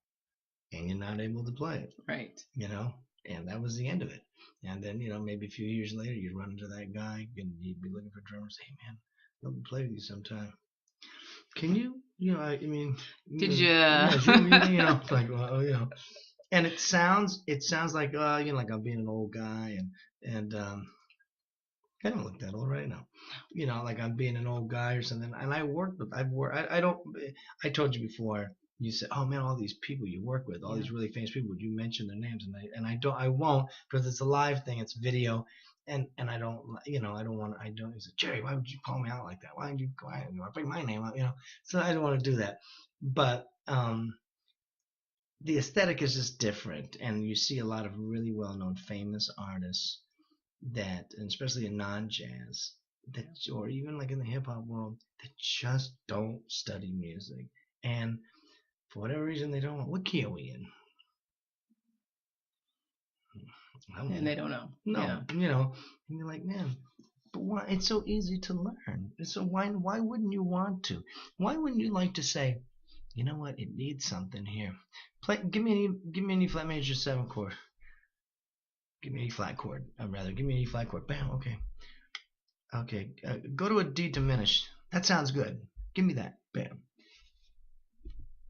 and you're not able to play it. Right. And that was the end of it. And then, maybe a few years later, you'd run into that guy, and you'd be looking for drummers. Hey, man, I'd love to play with you sometime. Can you? I mean, did you? Like, well, and it sounds like like I'm being an old guy, and I don't look that old right now, like I'm being an old guy or something. And I told you before. You said, "Oh man, all these people you work with, all these really famous people. Would you mention their names?" I won't, because it's a live thing, it's video, and I don't, I don't want. He said, "Jerry, why would you call me out like that? Why did you bring my name up?" So I don't want to do that. But the aesthetic is just different, and you see a lot of really well-known, famous artists that, and especially in non-jazz, that, or even like in the hip-hop world, that just don't study music, and for whatever reason they don't. What key are we in? And they don't know. No, and you're like, man, but why? It's so easy to learn. So why wouldn't you want to? Why wouldn't you like to say, you know what? It needs something here. Give me any flat major 7 chord. Give me any flat chord. Give me any flat chord. Bam. Okay. Okay, go to a D diminished. That sounds good. Give me that. Bam.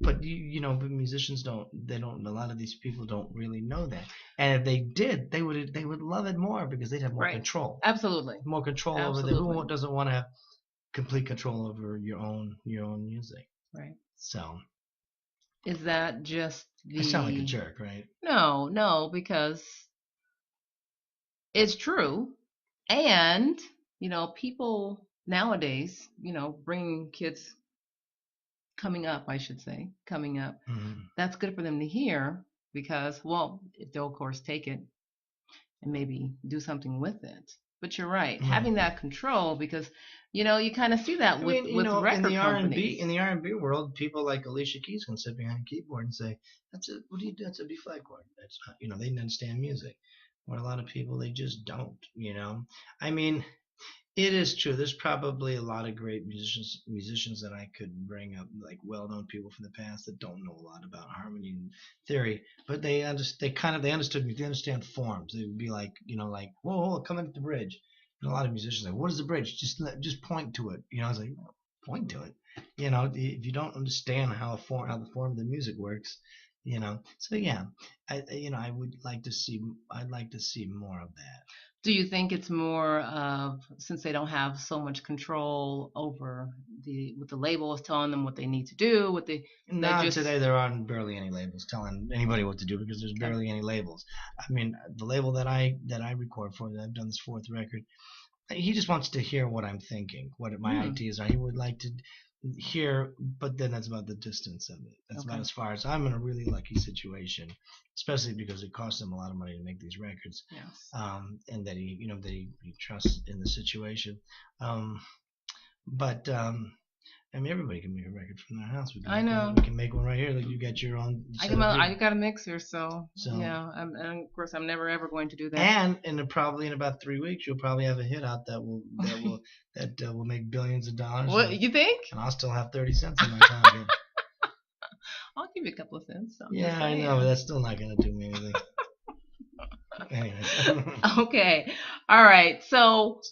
But but musicians don't. They don't. A lot of these people don't really know that. And if they did, they would love it more because they'd have more control. Absolutely. More control over the. Who doesn't want to have complete control over your own music? Right. So. Is that just the? I sound like a jerk, right? No, because it's true, and people nowadays, bringing kids coming up, I should say, that's good for them to hear because, well, if they'll of course take it and maybe do something with it. But you're right, having that control because you kind of see that with record companies. In the R&B world, people like Alicia Keys can sit behind a keyboard and say, "That's a what do you do? That's a B flat chord." That's not, they understand music. Where a lot of people they just don't. I mean. It is true. There's probably a lot of great musicians that I could bring up, like well-known people from the past that don't know a lot about harmony and theory, but they understood me. They understand forms. They would be like, whoa, come in at the bridge. And a lot of musicians are like, what is the bridge? Just point to it. I was like, point to it. If you don't understand how the form of the music works, So yeah, I would like to see. I'd like to see more of that. Do you think it's more of since they don't have so much control over what the label is telling them what they need to do? Today there aren't barely any labels telling anybody what to do because there's barely any labels. I mean, the label that I record for, that I've done this fourth record, he just wants to hear what I'm thinking, what my ideas are. He would like to hear, but then that's about the distance of it. That's about as far as. I'm in a really lucky situation, especially because it costs him a lot of money to make these records. Yes. And that he trusts in the situation. But I mean, everybody can make a record from their house. I know. We can make one right here. Like you got your own. I got a mixer, so yeah. And of course, I'm never ever going to do that. And probably in about 3 weeks, you'll probably have a hit out that will make billions of dollars. What you think? And I'll still have 30 cents in my pocket. I'll give you a couple of cents. Yeah, I know, but that's still not going to do me anything. Anyways. Okay. All right. So,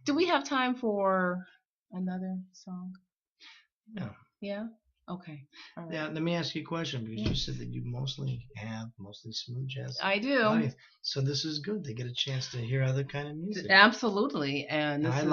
do we have time for another song? No. Yeah? Okay. All right. Yeah, let me ask you a question because you said that you mostly smooth jazz. I do. So this is good. They get a chance to hear other kind of music. Absolutely. And I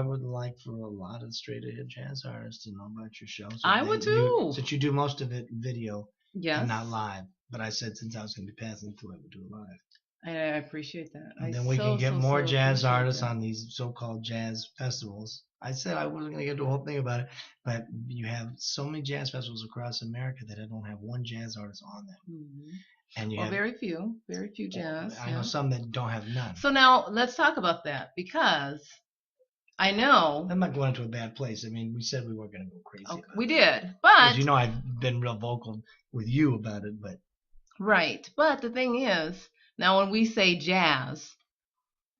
would like for a lot of straight ahead jazz artists to know about your show. I would too. Since you do most of it video and not live. But I said since I was going to be passing through, I would do it live. I appreciate that. And then we can get more jazz artists on these so-called jazz festivals. I said I wasn't going to get into a whole thing about it, but you have so many jazz festivals across America that I don't have one jazz artist on them. Mm-hmm. And you have very few jazz. I know some that don't have none. So now let's talk about that because I know. I'm not going into a bad place. I mean, we said we weren't going to go crazy. Okay, we did, but I've been real vocal with you about it, but right. But the thing is, now when we say jazz,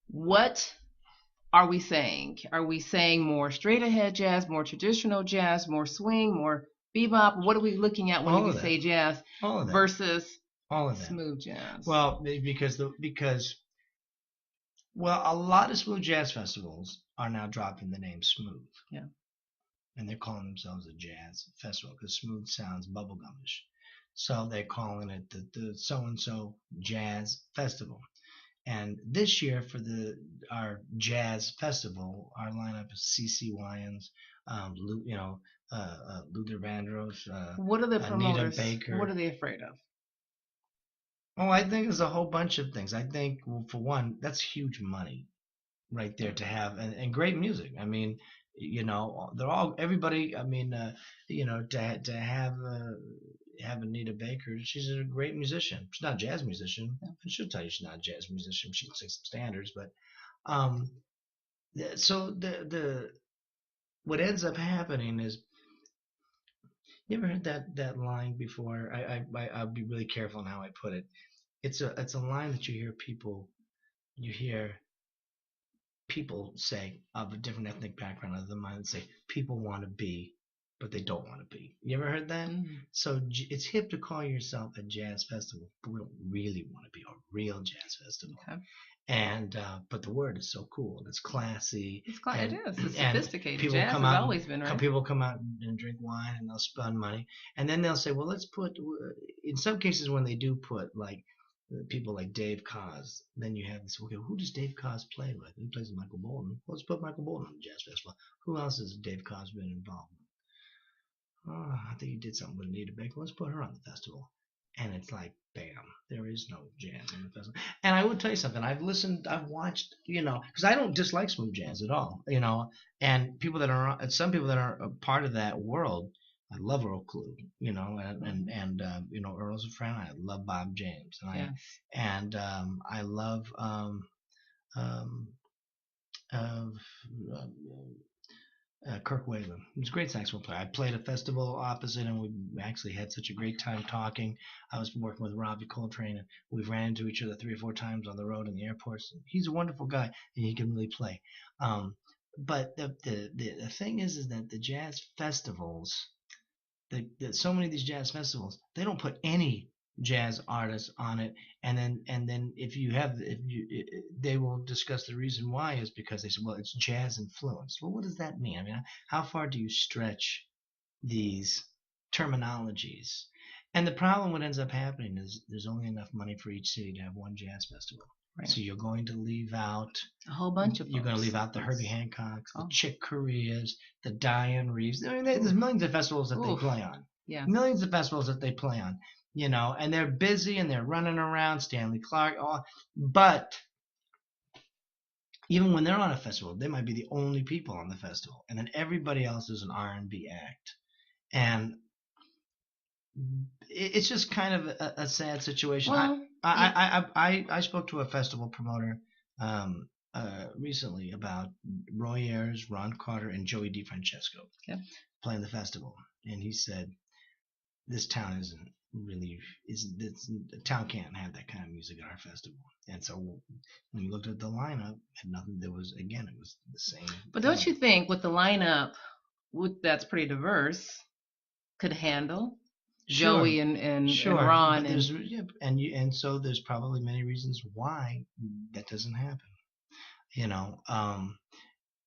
what are we saying? Are we saying more straight ahead jazz, more traditional jazz, more swing, more bebop? What are we looking at when we say jazz versus all of that smooth jazz? Well, because a lot of smooth jazz festivals are now dropping the name smooth. Yeah. And they're calling themselves a jazz festival because smooth sounds bubblegumish. So they're calling it the so-and-so jazz festival. And this year for our jazz festival, our lineup is CeCe Winans, Luther Vandross, what are the promoters? Anita Baker. What are they afraid of? Oh, I think there's a whole bunch of things. I think, well, for one, that's huge money right there to have, and great music. I mean, they're all everybody. I mean, to have Anita Baker, she's a great musician. She's not a jazz musician. Yeah. And she'll tell you she's not a jazz musician. She can sing some standards, but so the what ends up happening is, you ever heard that line before? I'll be really careful on how I put it. It's a line that you hear people say of a different ethnic background other than mine, say people want to be, but they don't want to be. You ever heard that? So it's hip to call yourself a jazz festival, but we don't really want to be a real jazz festival. Okay. And but the word is so cool. It's classy. It is. It's sophisticated. People jazz has always been, right? People come out and drink wine and they'll spend money, and then they'll say, well, let's put. In some cases, when they do put like people like Dave Koz, then you have this. Okay, who does Dave Koz play with? He plays with Michael Bolton. Let's put Michael Bolton on the jazz festival. Who else has Dave Koz been involved with? Oh, I think he did something with Anita Baker. Let's put her on the festival. And it's like, bam, there is no jazz in the festival. And I will tell you something. I've watched, because I don't dislike smooth jazz at all, and some people that are a part of that world, I love Earl Clue, and Earl's a friend. I love Bob James, and I love Kirk Whalum. He was a great saxophone player. I played a festival opposite, and we actually had such a great time talking. I was working with Robbie Coltrane, and we ran into each other 3 or 4 times on the road in the airports. He's a wonderful guy, and he can really play. But the thing is that the jazz festivals, so many of these jazz festivals, they don't put any jazz artists on it, and then they will discuss the reason why is because they say, well, it's jazz influenced. Well, what does that mean? I mean, how far do you stretch these terminologies? And the problem, what ends up happening is there's only enough money for each city to have one jazz festival. Right. So you're going to leave out a whole bunch of. You're going to leave out the Herbie Hancocks, the Chick Coreas, the Diane Reeves. I mean, there's millions of festivals that they play on. Yeah. Millions of festivals that they play on. And they're busy and they're running around, Stanley Clarke, but even when they're on a festival, they might be the only people on the festival, and then everybody else is an R&B act, and it's just kind of a sad situation. Well, I spoke to a festival promoter recently about Roy Ayers, Ron Carter, and Joey DeFrancesco playing the festival, and he said, this town isn't really the town can't have that kind of music at our festival. And so when you looked at the lineup, had nothing. It was the same. But don't you think with the lineup, that's pretty diverse, could handle Joey and Ron and so there's probably many reasons why that doesn't happen. And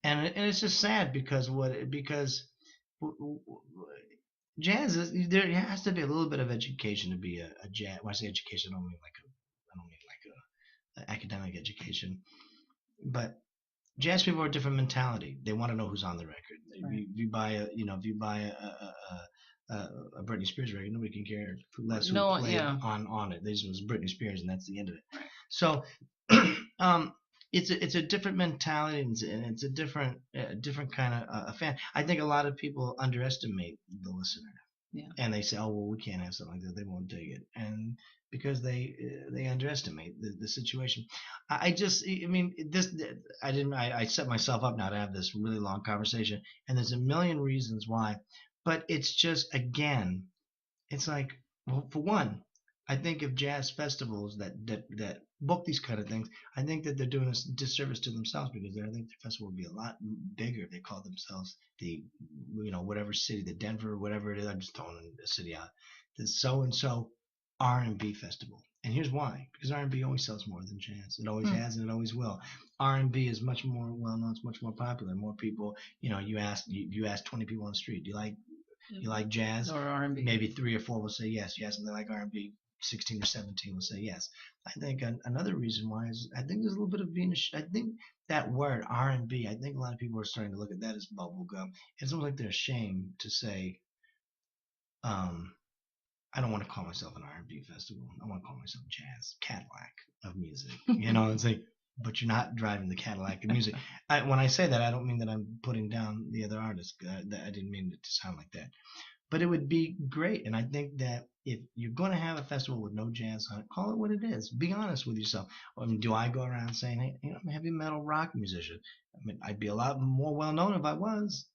it's just sad because jazz there has to be a little bit of education to be a jazz. When I say education, I don't mean like a academic education, but jazz people are a different mentality. They want to know who's on the record. Right. If you buy a Britney Spears record, nobody can care less who played on it. This was Britney Spears, and that's the end of it. Right. So it's a different mentality, and it's a different kind of fan. I think a lot of people underestimate the listener, and they say, "Oh, well, we can't have something like that. They won't dig it," and because they underestimate the situation. I set myself up now to have this really long conversation, and there's a million reasons why, but it's just again, it's like, well, for one, I think if jazz festivals that book these kind of things, I think that they're doing a disservice to themselves, because I think the festival would be a lot bigger if they called themselves the, whatever city, the Denver, whatever it is. I'm just throwing the city out. The so-and-so R&B festival. And here's why. Because R&B always sells more than jazz. It always has, and it always will. R&B is much more well-known. It's much more popular. More people, you ask 20 people on the street, do you like jazz? Or R&B? Maybe 3 or 4 will say yes. Yes, and they like R&B. 16 or 17 will say yes. I think another reason why is I think there's a little bit of I think that word R&B, I think a lot of people are starting to look at that as bubblegum. It's almost like they're ashamed to say, I don't want to call myself an R&B festival. I want to call myself jazz Cadillac of music. It's like, but you're not driving the Cadillac of music. When I say that, I don't mean that I'm putting down the other artists. I didn't mean it to sound like that. But it would be great, and I think that if you're going to have a festival with no jazz on it, call it what it is. Be honest with yourself. I mean, do I go around saying, hey, I'm a heavy metal rock musician? I mean, I'd be a lot more well-known if I was,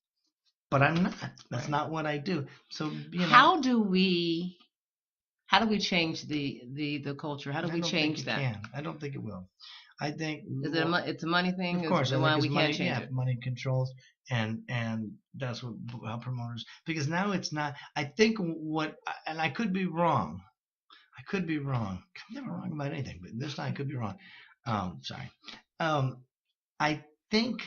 but I'm not. That's not what I do. So, How do we change the culture? How do we change that? I don't think it will. I think it's a money thing. Of course, then why we can't change it? Money controls, and that's what how promoters. Because now it's not. I think and I could be wrong. I'm never wrong about anything, but this time I could be wrong. Sorry. I think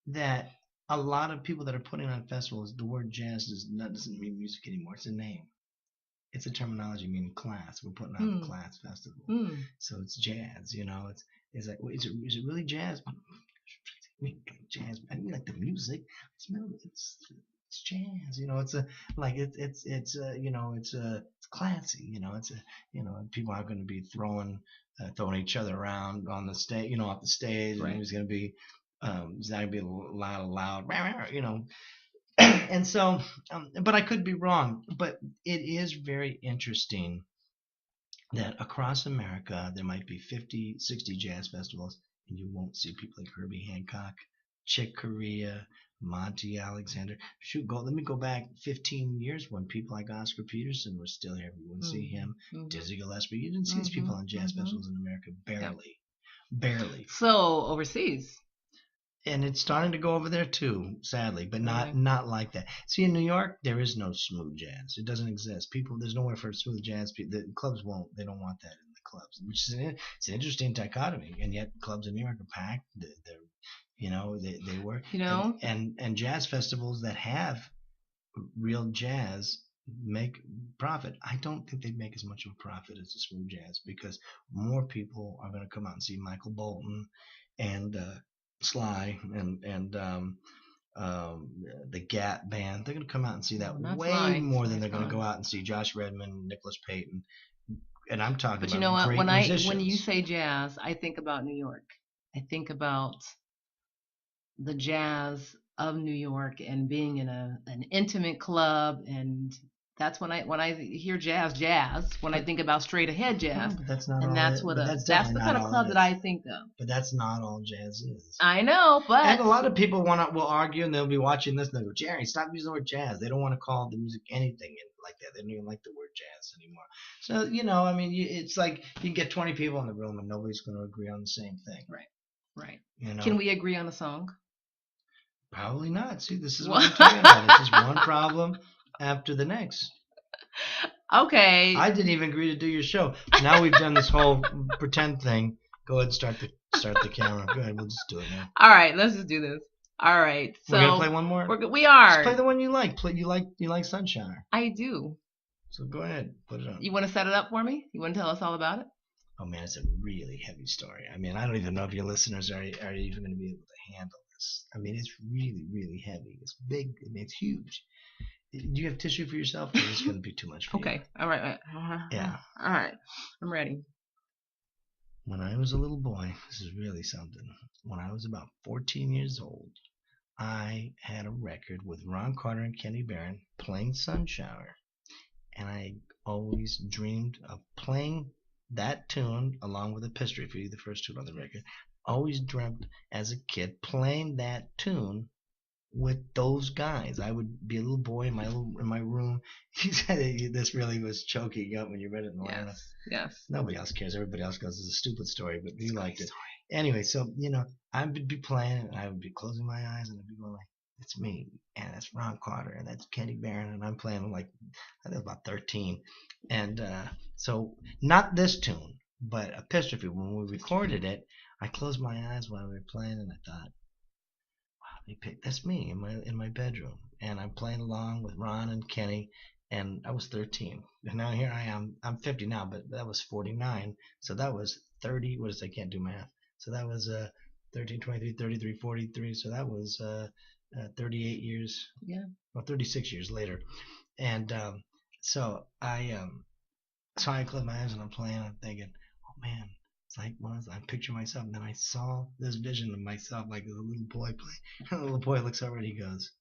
that a lot of people that are putting on festivals, the word jazz doesn't mean music anymore. It's a name. It's a terminology meaning class. We're putting on a class festival, so it's jazz. It's like, is it really jazz? Jazz. I mean, like the music. It's jazz. It's classy. People aren't going to be throwing each other around on the stage. Off the stage, right. And it's going to be it's not going to be loud. And so, but I could be wrong. But it is very interesting that across America there might be 50, 60 jazz festivals, and you won't see people like Herbie Hancock, Chick Corea, Monty Alexander. Let me go back 15 years when people like Oscar Peterson were still here. You wouldn't see him. Dizzy Gillespie. You didn't see these people on jazz festivals in America. Barely. So overseas. And it's starting to go over there too, sadly, but not like that. See, in New York, there is no smooth jazz. It doesn't exist. There's nowhere for smooth jazz. The clubs they don't want that in the clubs, which is it's an interesting dichotomy. And yet, clubs in New York are packed. They work. And jazz festivals that have real jazz make profit. I don't think they'd make as much of a profit as the smooth jazz, because more people are going to come out and see Michael Bolton and Sly and the Gap Band. They're going to come out and see that way more than they're going to go out and see Josh Redman, Nicholas Payton. And I'm talking about. But you know what? When you say jazz, I think about New York. I think about the jazz of New York and being in an intimate club, and that's when I hear jazz. When I think about straight ahead jazz, but that's not. And that's that's the kind of club that I think of. But that's not all jazz is. I know, but and a lot of people will argue, and they'll be watching this and they'll go, Jerry, stop using the word jazz. They don't want to call the music anything like that. They don't even like the word jazz anymore. So it's like you can get 20 people in the room and nobody's going to agree on the same thing. Right. Can we agree on a song? Probably not. See, this is what I'm talking about. It's just one problem after the next. Okay. I didn't even agree to do your show. Now we've done this whole pretend thing. Go ahead and start the camera. Go ahead, we'll just do it now. All right, let's just do this. All right. So we're gonna play one more. We are. Just play the one you like. You like Sunshine. I do. So go ahead, put it on. You want to set it up for me? You want to tell us all about it? Oh man, it's a really heavy story. I mean, I don't even know if your listeners are even going to be able to handle this. I mean, it's really, really heavy. It's big. I mean, it's huge. Do you have tissue for yourself, or is this going to be too much for you? Okay. All right. Yeah. All right. I'm ready. When I was a little boy, this is really something. When I was about 14 years old, I had a record with Ron Carter and Kenny Barron playing Sunshower. And I always dreamed of playing that tune along with Epistry, for you, the first tune on the record. Always dreamt as a kid playing that tune with those guys. I would be a little boy in my room. You said this really was choking up when you read it in the Yes. Nobody else cares. Everybody else goes, it's a stupid story, but you liked it. Anyway, so I would be playing, and I would be closing my eyes, and I'd be going like, it's me, and that's Ron Carter, and that's Kenny Barron, and I'm playing like, I was about 13. And so not this tune, but Epistrophe. When we recorded it, I closed my eyes while we were playing, and I thought, wow, that's me in my bedroom, and I'm playing along with Ron and Kenny, and I was 13. And now here I am. I'm 50 now, but that was 49. So that was 30. I can't do math. So that was 13, 23, 33, 43. So that was 38 years. Yeah. Well, 36 years later. And so I closed my eyes and I'm playing. I'm thinking, oh man, it's like I picture myself, and then I saw this vision of myself like a little boy playing. And the little boy looks over and he goes,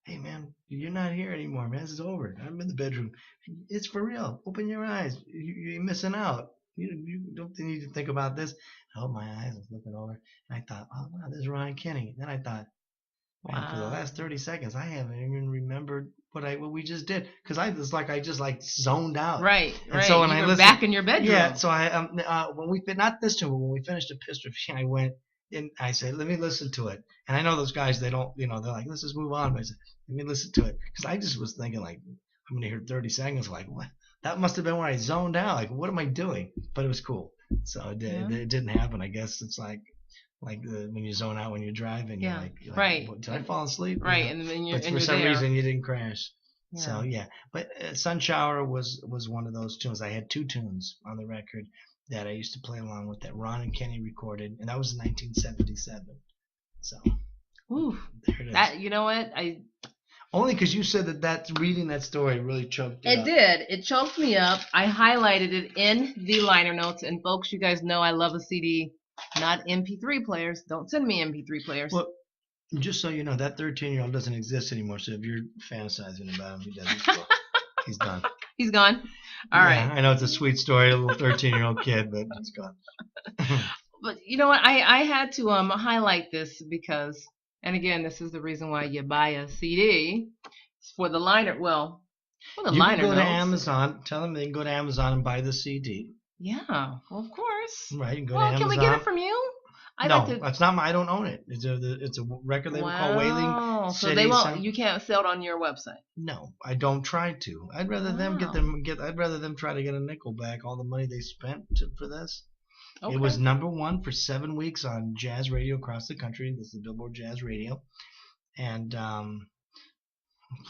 hey man, you're not here anymore, man. This is over. I'm in the bedroom. It's for real. Open your eyes. You're missing out. You don't need to think about this. I opened my eyes. I was looking over, and I thought, oh wow, there's Ryan Kenny. And then I thought, And for the last 30 seconds, I haven't even remembered what we just did, because I just zoned out. Right. And so when you I were listened, back in your bedroom. yeah. So I when we not this tune, but when we finished Epistrophe, I went and I said, let me listen to it. And I know those guys, they don't, they're like, let's just move on. But I said, let me listen to it, because I just was thinking, like, I'm gonna hear 30 seconds, like, what? That must have been when I zoned out. Like, what am I doing? But it was cool. So it didn't happen. I guess it's like when you zone out when you're driving, you're like, right. Did I fall asleep? Right, and then but for some reason you didn't crash. Yeah. So yeah, but Sun Shower was one of those tunes. I had 2 tunes on the record that I used to play along with that Ron and Kenny recorded, and that was in 1977. So there it is. That, you know what, only because you said that reading that story really choked you up. It did. It choked me up. I highlighted it in the liner notes, and folks, you guys know I love a CD. Not MP3 players. Don't send me MP3 players. Well, just so you know, that 13-year-old doesn't exist anymore. So if you're fantasizing about him, he doesn't. He's done. He's gone? All right. I know it's a sweet story, a little 13-year-old kid, but he's gone. But you know what? I had to highlight this because, and again, this is the reason why you buy a CD. It's for the liner. Well, for the liner notes. You can go to Amazon. Tell them they can go to Amazon and buy the CD. Yeah, well, of course. Right, you can go to Amazon. Can we get it from you? That's not I don't own it. It's a record label called Wailing City. So they won't. You can't sell it on your website. No, I don't try to. I'd rather them I'd rather them try to get a nickel back all the money they spent for this. Okay. It was #1 for 7 weeks on jazz radio across the country. This is Billboard Jazz Radio, and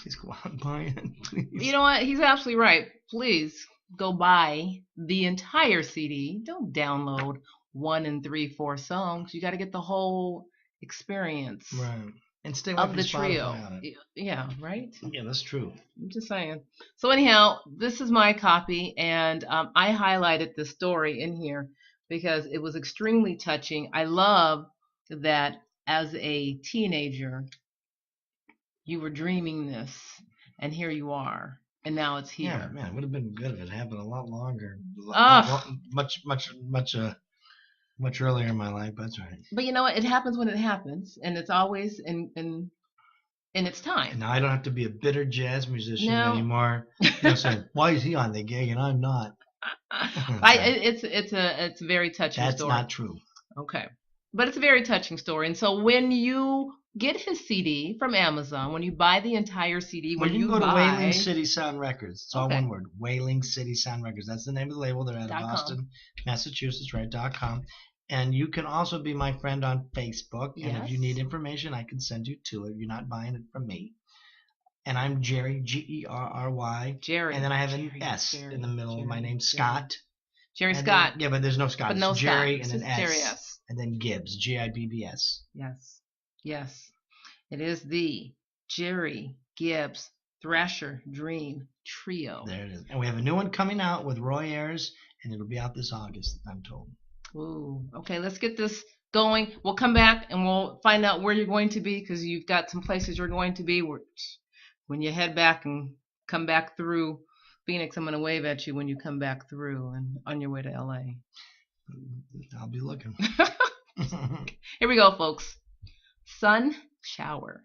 please go out and buy it. Please. You know what? He's absolutely right. Please go buy the entire CD. Don't download 1 and 3, 4 songs. You got to get the whole experience, right? And stay of the trio. Yeah, right. Yeah, that's true. I'm just saying. So anyhow, this is my copy, and I highlighted the story in here because it was extremely touching. I love that as a teenager, you were dreaming this, and here you are. And now it's here. Yeah, man, it would have been good if it happened a lot longer. Much earlier in my life. That's right. But you know what? It happens when it happens, and it's always in its time. And now I don't have to be a bitter jazz musician anymore. Saying, why is he on the gig and I'm not? It's a very touching story. That's not true. Okay, but it's a very touching story. And so when you get his CD from Amazon, when you buy the entire CD, when you go to Wailing City Sound Records, it's all one word, Wailing City Sound Records. That's the name of the label. They're out of Boston, Massachusetts, right? .com. And you can also be my friend on Facebook. And if you need information, I can send you to it. You're not buying it from me. And I'm Jerry, Gerry. Jerry. And then I have an S in the middle of my name, Scott. Jerry Scott. But there's no Scott. But no Jerry Scott. And an Jerry S. And then Gibbs, Gibbs. Yes. It is the Jerry Gibbs Thrasher Dream Trio. There it is. And we have a new one coming out with Roy Ayers, and it'll be out this August, I'm told. Ooh. Okay, let's get this going. We'll come back and we'll find out where you're going to be, because you've got some places you're going to be. When you head back and come back through Phoenix, I'm going to wave at you when you come back through and on your way to LA. I'll be looking. Here we go, folks. Sun Shower.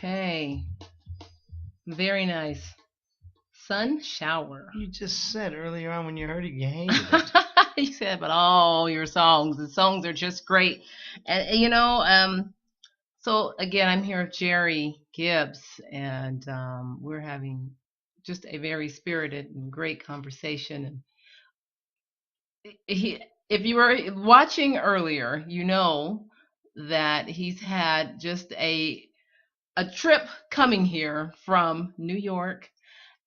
Okay. Very nice. Sun shower. You just said earlier on when you heard it, you hated it. You said, but all your songs, the songs are just great. And so again, I'm here with Jerry Gibbs, and we're having just a very spirited and great conversation. And if you were watching earlier, you know that he's had just a trip coming here from New York.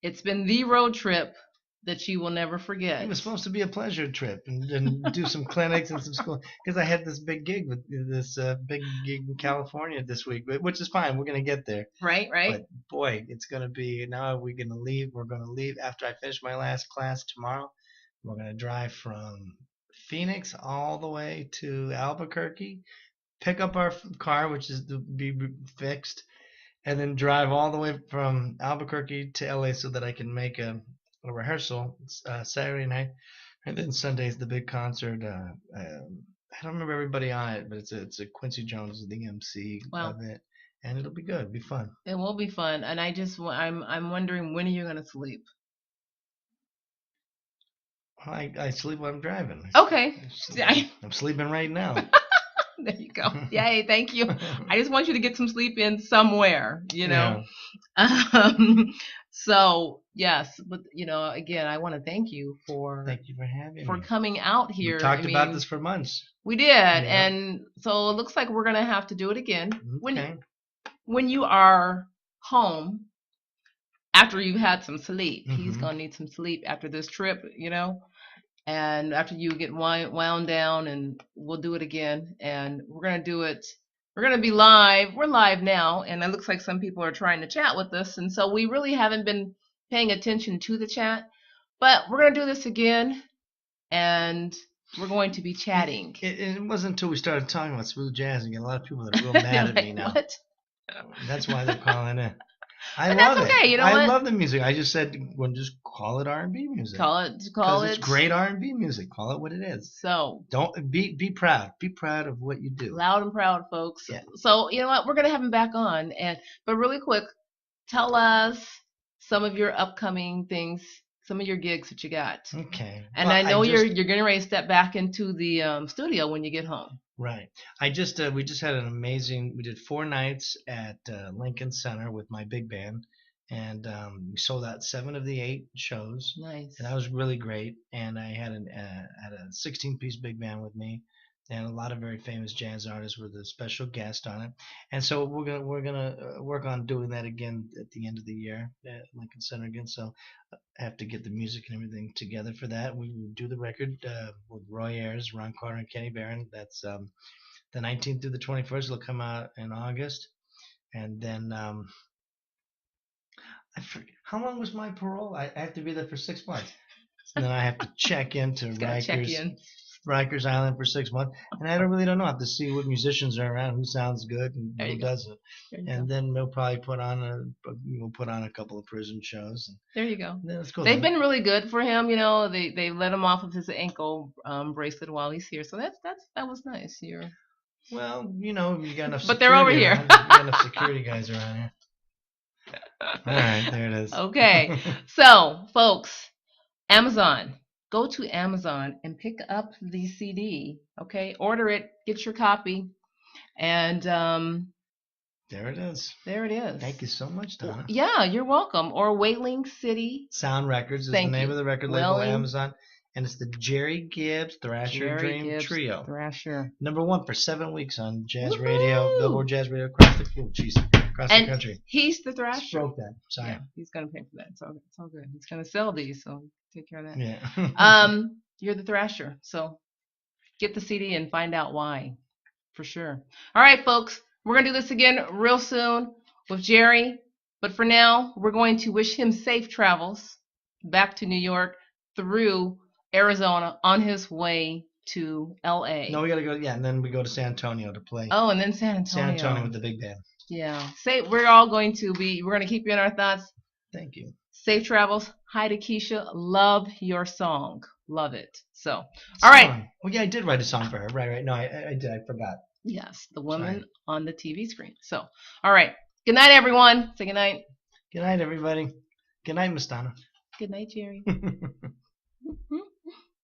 It's been the road trip that you will never forget. It was supposed to be a pleasure trip and do some clinics and some school because I had this big gig in California this week, which is fine. We're gonna get there. Right. But boy, it's gonna be now. We're gonna leave. We're gonna leave after I finish my last class tomorrow. We're gonna drive from Phoenix all the way to Albuquerque, pick up our car, which is to be fixed, and then drive all the way from Albuquerque to LA so that I can make a rehearsal Saturday night, and then Sunday's the big concert. I don't remember everybody on it, but it's a Quincy Jones is the MC of it, and it'll be good. It'll be fun. It will be fun, and I'm wondering, when are you gonna sleep? I sleep when I'm driving. Okay. I'm sleeping right now. There you go. Yay, thank you. I just want you to get some sleep in somewhere, Yeah. So, yes, but, again, I want to thank you for having me. Coming out here. We talked about this for months. We did, and so it looks like we're going to have to do it again. Okay. When you are home, after you've had some sleep, he's going to need some sleep after this trip, and after you get wound down, and we'll do it again, and we're going to do it. We're going to be live. We're live now, and it looks like some people are trying to chat with us, and so we really haven't been paying attention to the chat, but we're going to do this again, and we're going to be chatting. It wasn't until we started talking about smooth jazz and get a lot of people that are real mad at me now. What? That's why they're calling in. I but love that's okay. it. I love the music. I just said, well, just call it R&B music. Call it. It's great R&B music. Call it what it is. So don't be proud. Be proud of what you do. Loud and proud, folks. Yeah. So you know what? We're gonna have him back on, but really quick, tell us some of your upcoming things, some of your gigs that you got. Okay. And I know you're getting ready to step back into the studio when you get home. Right. We just had an amazing. We did 4 nights at Lincoln Center with my big band, and we sold out 7 of the 8 shows. Nice. And that was really great. And I had a 16-piece big band with me, and a lot of very famous jazz artists were the special guest on it. And so we're gonna work on doing that again at the end of the year at Lincoln Center again. So I have to get the music and everything together for that. We will do the record with Roy Ayers, Ron Carter, and Kenny Barron. That's the 19th through the 21st. It'll come out in August. And then I forget, how long was my parole? I have to be there for 6 months. And then I have to check into Rikers Island for 6 months, and I really don't know. I have to see what musicians are around, who sounds good, and who doesn't. And then we'll probably put on a couple of prison shows. There you go. Let's go. They've been really good for him. They let him off of his ankle bracelet while he's here, so that was nice. Well, you got enough. But they're over here. You got enough security guys around here. All right, there it is. Okay, so folks, Amazon. Go to Amazon and pick up the CD. Okay, order it, get your copy, and there it is. There it is. Thank you so much, Donna. Yeah, you're welcome. Or Wailing City Sound Records is the name of the record label on Amazon, and it's the Jerry Gibbs Thrasher Dream Trio. Thrasher. #1 for 7 weeks on Jazz Radio, Billboard Jazz Radio across the country. He's the Thrasher. Stroke that. Sorry. Yeah, he's gonna pay for that. It's all good. He's gonna sell these, so take care of that. Yeah. You're the Thrasher, so get the CD and find out why, for sure. All right, folks, we're gonna do this again real soon with Jerry, but for now, we're going to wish him safe travels back to New York through Arizona on his way to LA. No, we gotta go. Yeah, and then we go to San Antonio to play. Oh, and then San Antonio. San Antonio with the big band. Yeah. We're all going to be. We're gonna keep you in our thoughts. Thank you. Safe travels. Hi to Keisha. Love your song. Love it. So, all right. Well, yeah, I did write a song for her. Right. No, I did. I forgot. Yes, the woman on the TV screen. So, all right. Good night, everyone. Say good night. Good night, everybody. Good night, Miss Donna. Good night, Jerry.